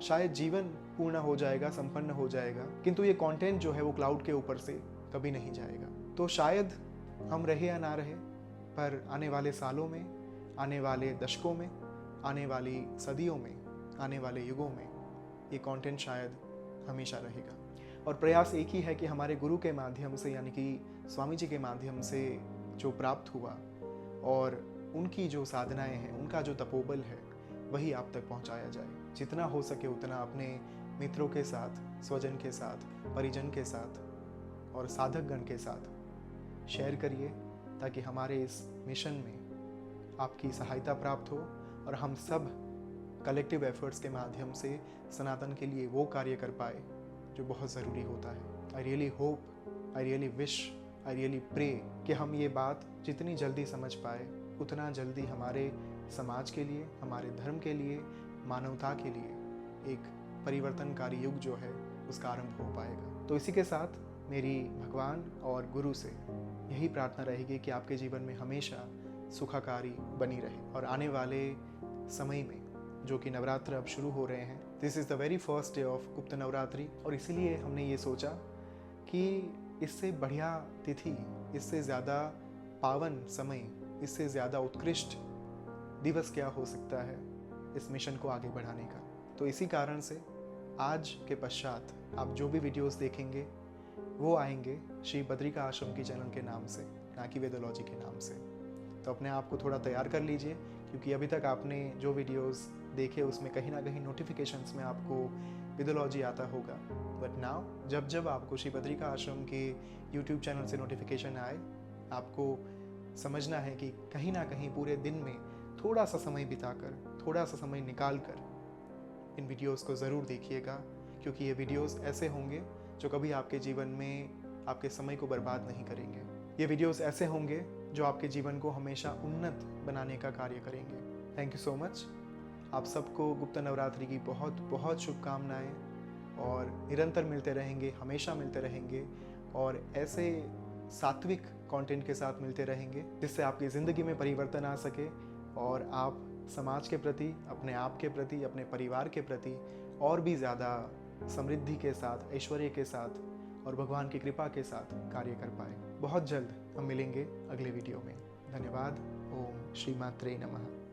शायद जीवन पूर्ण हो जाएगा, संपन्न हो जाएगा, किंतु ये कंटेंट जो है वो क्लाउड के ऊपर से कभी नहीं जाएगा। तो शायद हम रहे या ना रहे, पर आने वाले सालों में, आने वाले दशकों में, आने वाली सदियों में, आने वाले युगों में ये कंटेंट शायद हमेशा रहेगा। और प्रयास एक ही है कि हमारे गुरु के माध्यम से, यानी कि स्वामी जी के माध्यम से जो प्राप्त हुआ और उनकी जो साधनाएं हैं, उनका जो तपोबल है, वही आप तक पहुंचाया जाए। जितना हो सके उतना अपने मित्रों के साथ, स्वजन के साथ, परिजन के साथ और साधकगण के साथ शेयर करिए, ताकि हमारे इस मिशन में आपकी सहायता प्राप्त हो और हम सब कलेक्टिव एफर्ट्स के माध्यम से सनातन के लिए वो कार्य कर पाए जो बहुत ज़रूरी होता है। I really hope, I really wish, I really pray कि हम ये बात जितनी जल्दी समझ पाए उतना जल्दी हमारे समाज के लिए, हमारे धर्म के लिए, मानवता के लिए एक परिवर्तनकारी युग जो है उसका आरंभ हो पाएगा। तो इसी के साथ मेरी भगवान और गुरु से यही प्रार्थना रहेगी कि आपके जीवन में हमेशा सुखाकारी बनी रहे। और आने वाले समय में जो कि नवरात्र अब शुरू हो रहे हैं, this is the very first day of गुप्त नवरात्रि, और इसीलिए हमने ये सोचा कि इससे बढ़िया तिथि, इससे ज़्यादा पावन समय, इससे ज़्यादा उत्कृष्ट दिवस क्या हो सकता है इस मिशन को आगे बढ़ाने का। तो इसी कारण से आज के पश्चात आप जो भी वीडियोस देखेंगे वो आएंगे श्री बद्रिका आश्रम की चैनल के नाम से, ना कि वेदोलॉजी के नाम से। तो अपने आप को थोड़ा तैयार कर लीजिए, क्योंकि अभी तक आपने जो वीडियोस देखे उसमें कहीं ना कहीं नोटिफिकेशंस में आपको वेदोलॉजी आता होगा, बट नाउ जब जब आपको श्री बद्रिका आश्रम के यूट्यूब चैनल से नोटिफिकेशन आए, आपको समझना है कि कहीं ना कहीं पूरे दिन में थोड़ा सा समय बिताकर, थोड़ा सा समय निकाल कर इन वीडियोस को ज़रूर देखिएगा, क्योंकि ये वीडियोस ऐसे होंगे जो कभी आपके जीवन में आपके समय को बर्बाद नहीं करेंगे। ये वीडियोस ऐसे होंगे जो आपके जीवन को हमेशा उन्नत बनाने का कार्य करेंगे। Thank you so much. आप सबको गुप्त नवरात्रि की बहुत बहुत शुभकामनाएं, और निरंतर मिलते रहेंगे, हमेशा मिलते रहेंगे, और ऐसे सात्विक कंटेंट के साथ मिलते रहेंगे जिससे आपकी ज़िंदगी में परिवर्तन आ सके और आप समाज के प्रति, अपने आप के प्रति, अपने परिवार के प्रति और भी ज़्यादा समृद्धि के साथ, ऐश्वर्य के साथ और भगवान की कृपा के साथ कार्य कर पाए। बहुत जल्द हम मिलेंगे अगले वीडियो में। धन्यवाद। ओम श्री मात्रे नमः।